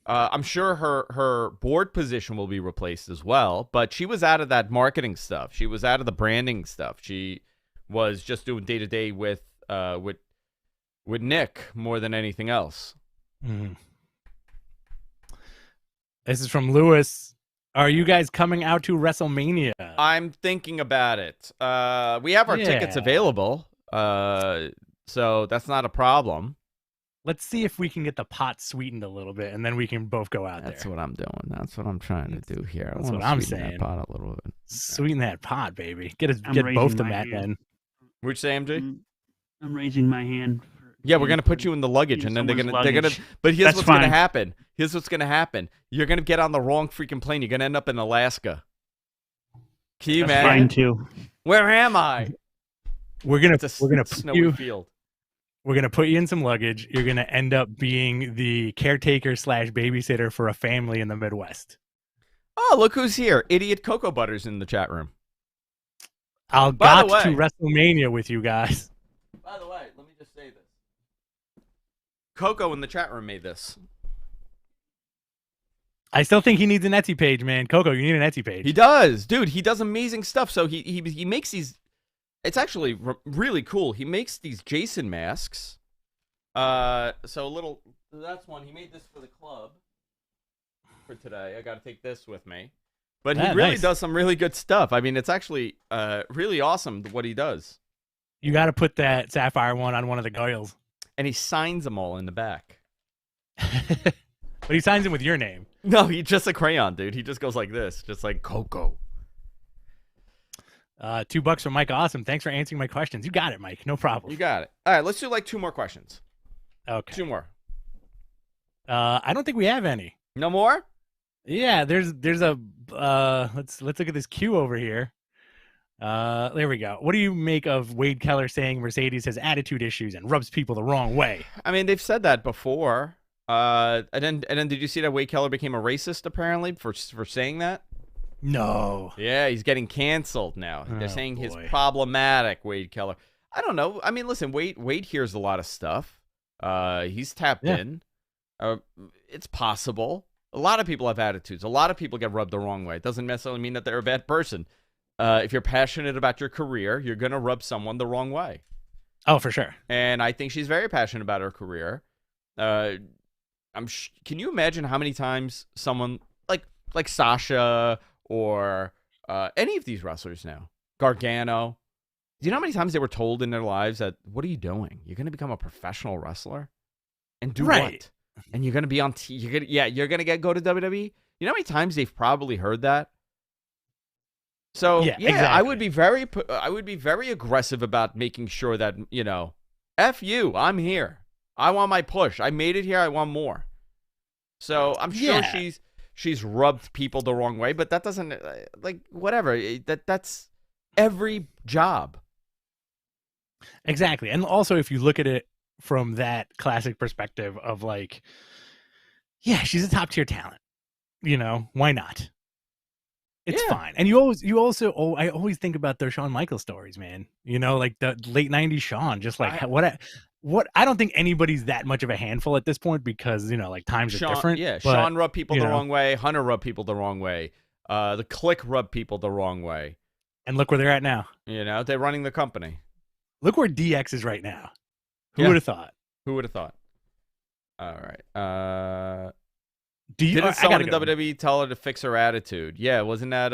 I'm sure her board position will be replaced as well, but she was out of that marketing stuff. She was out of the branding stuff. She was just doing day-to-day with Nick more than anything else. Mm. This is from Lewis. Are you guys coming out to WrestleMania? I'm thinking about it. We have our tickets available, so that's not a problem. Let's see if we can get the pot sweetened a little bit, and then we can both go out there. That's what I'm doing. That's what I'm trying to do here. That's what I'm saying. That pot a little bit. Sweeten that pot, baby. Get both the Matt men. What'd you say, MJ? I'm raising my hand. Yeah, we're gonna put you in the luggage, and then they're gonna. But here's what's gonna happen. Here's what's gonna happen. You're gonna get on the wrong freaking plane. You're gonna end up in Alaska. Can you imagine? Mine too. Where am I? We're gonna snowy field. We're going to put you in some luggage. You're going to end up being the caretaker / babysitter for a family in the Midwest. Oh, look who's here. Idiot Cocoa Butter's in the chat room. I'll got to WrestleMania with you guys. By the way, let me just say this. Coco in the chat room made this. I still think he needs an Etsy page, man. Coco, you need an Etsy page. He does. Dude, he does amazing stuff. So he makes these... It's actually really cool. He makes these Jason masks. That's one. He made this for the club for today. I got to take this with me. But he really does some really good stuff. I mean, it's actually really awesome what he does. You got to put that sapphire one on one of the goyles. And he signs them all in the back. But he signs them with your name. No, he's just a crayon, dude. He just goes like this, just like Coco. $2 from Mike Awesome. Thanks for answering my questions. You got it, Mike. No problem. You got it. All right, let's do like 2 more questions. Okay. 2 more. I don't think we have any. No more? Yeah, there's a let's look at this queue over here. There we go. What do you make of Wade Keller saying Mercedes has attitude issues and rubs people the wrong way? I mean, they've said that before. And then did you see that Wade Keller became a racist apparently for saying that? No. Yeah, he's getting canceled now. They're saying he's problematic, Wade Keller. I don't know. I mean, listen, Wade hears a lot of stuff. He's tapped in. It's possible. A lot of people have attitudes. A lot of people get rubbed the wrong way. It doesn't necessarily mean that they're a bad person. If you're passionate about your career, you're going to rub someone the wrong way. Oh, for sure. And I think she's very passionate about her career. Can you imagine how many times someone like Sasha or any of these wrestlers now, Gargano, do you know how many times they were told in their lives that, what are you doing? You're going to become a professional wrestler and do what? And you're going to be on you're going to go to WWE. You know how many times they've probably heard that? So exactly. I would be very aggressive about making sure that, F you, I'm here. I want my push. I made it here. I want more. So I'm sure she's rubbed people the wrong way, but that doesn't whatever. That's every job. Exactly. And also, if you look at it from that classic perspective of she's a top tier talent. Why not? It's fine. And I always think about those Shawn Michaels stories, man. Like the late 90s Shawn, just what I don't think anybody's that much of a handful at this point because, times are different. Yeah, but, Shawn rubbed people the wrong way. Hunter rubbed people the wrong way. The Click rubbed people the wrong way. And look where they're at now. They're running the company. Look where DX is right now. Who would have thought? Who would have thought? All right. Didn't someone in WWE tell her to fix her attitude? Yeah, wasn't that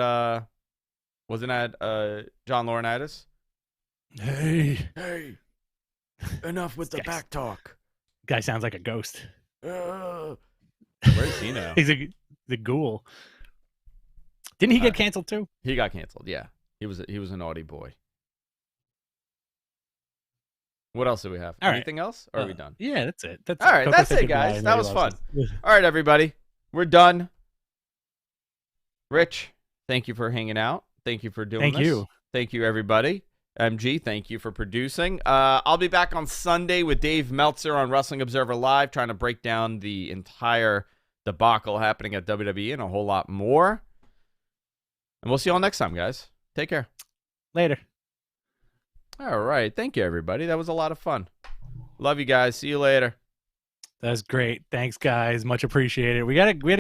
John Laurinaitis? Hey. Enough with the back talk. Guy sounds like a ghost. Where is he now? He's the ghoul. Didn't he get canceled too? He got canceled. Yeah, he was a naughty boy. What else do we have? Anything else? Or are we done? Yeah, that's it. All right, that's it, guys. That was fun. All right, everybody, we're done. Rich, thank you for hanging out. Thank you for doing this. Thank you, everybody. MG, thank you for producing. I'll be back on Sunday with Dave Meltzer on Wrestling Observer Live, trying to break down the entire debacle happening at WWE and a whole lot more. And we'll see you all next time, guys. Take care. Later. All right. Thank you, everybody. That was a lot of fun. Love you guys. See you later. That's great. Thanks, guys. Much appreciated. We had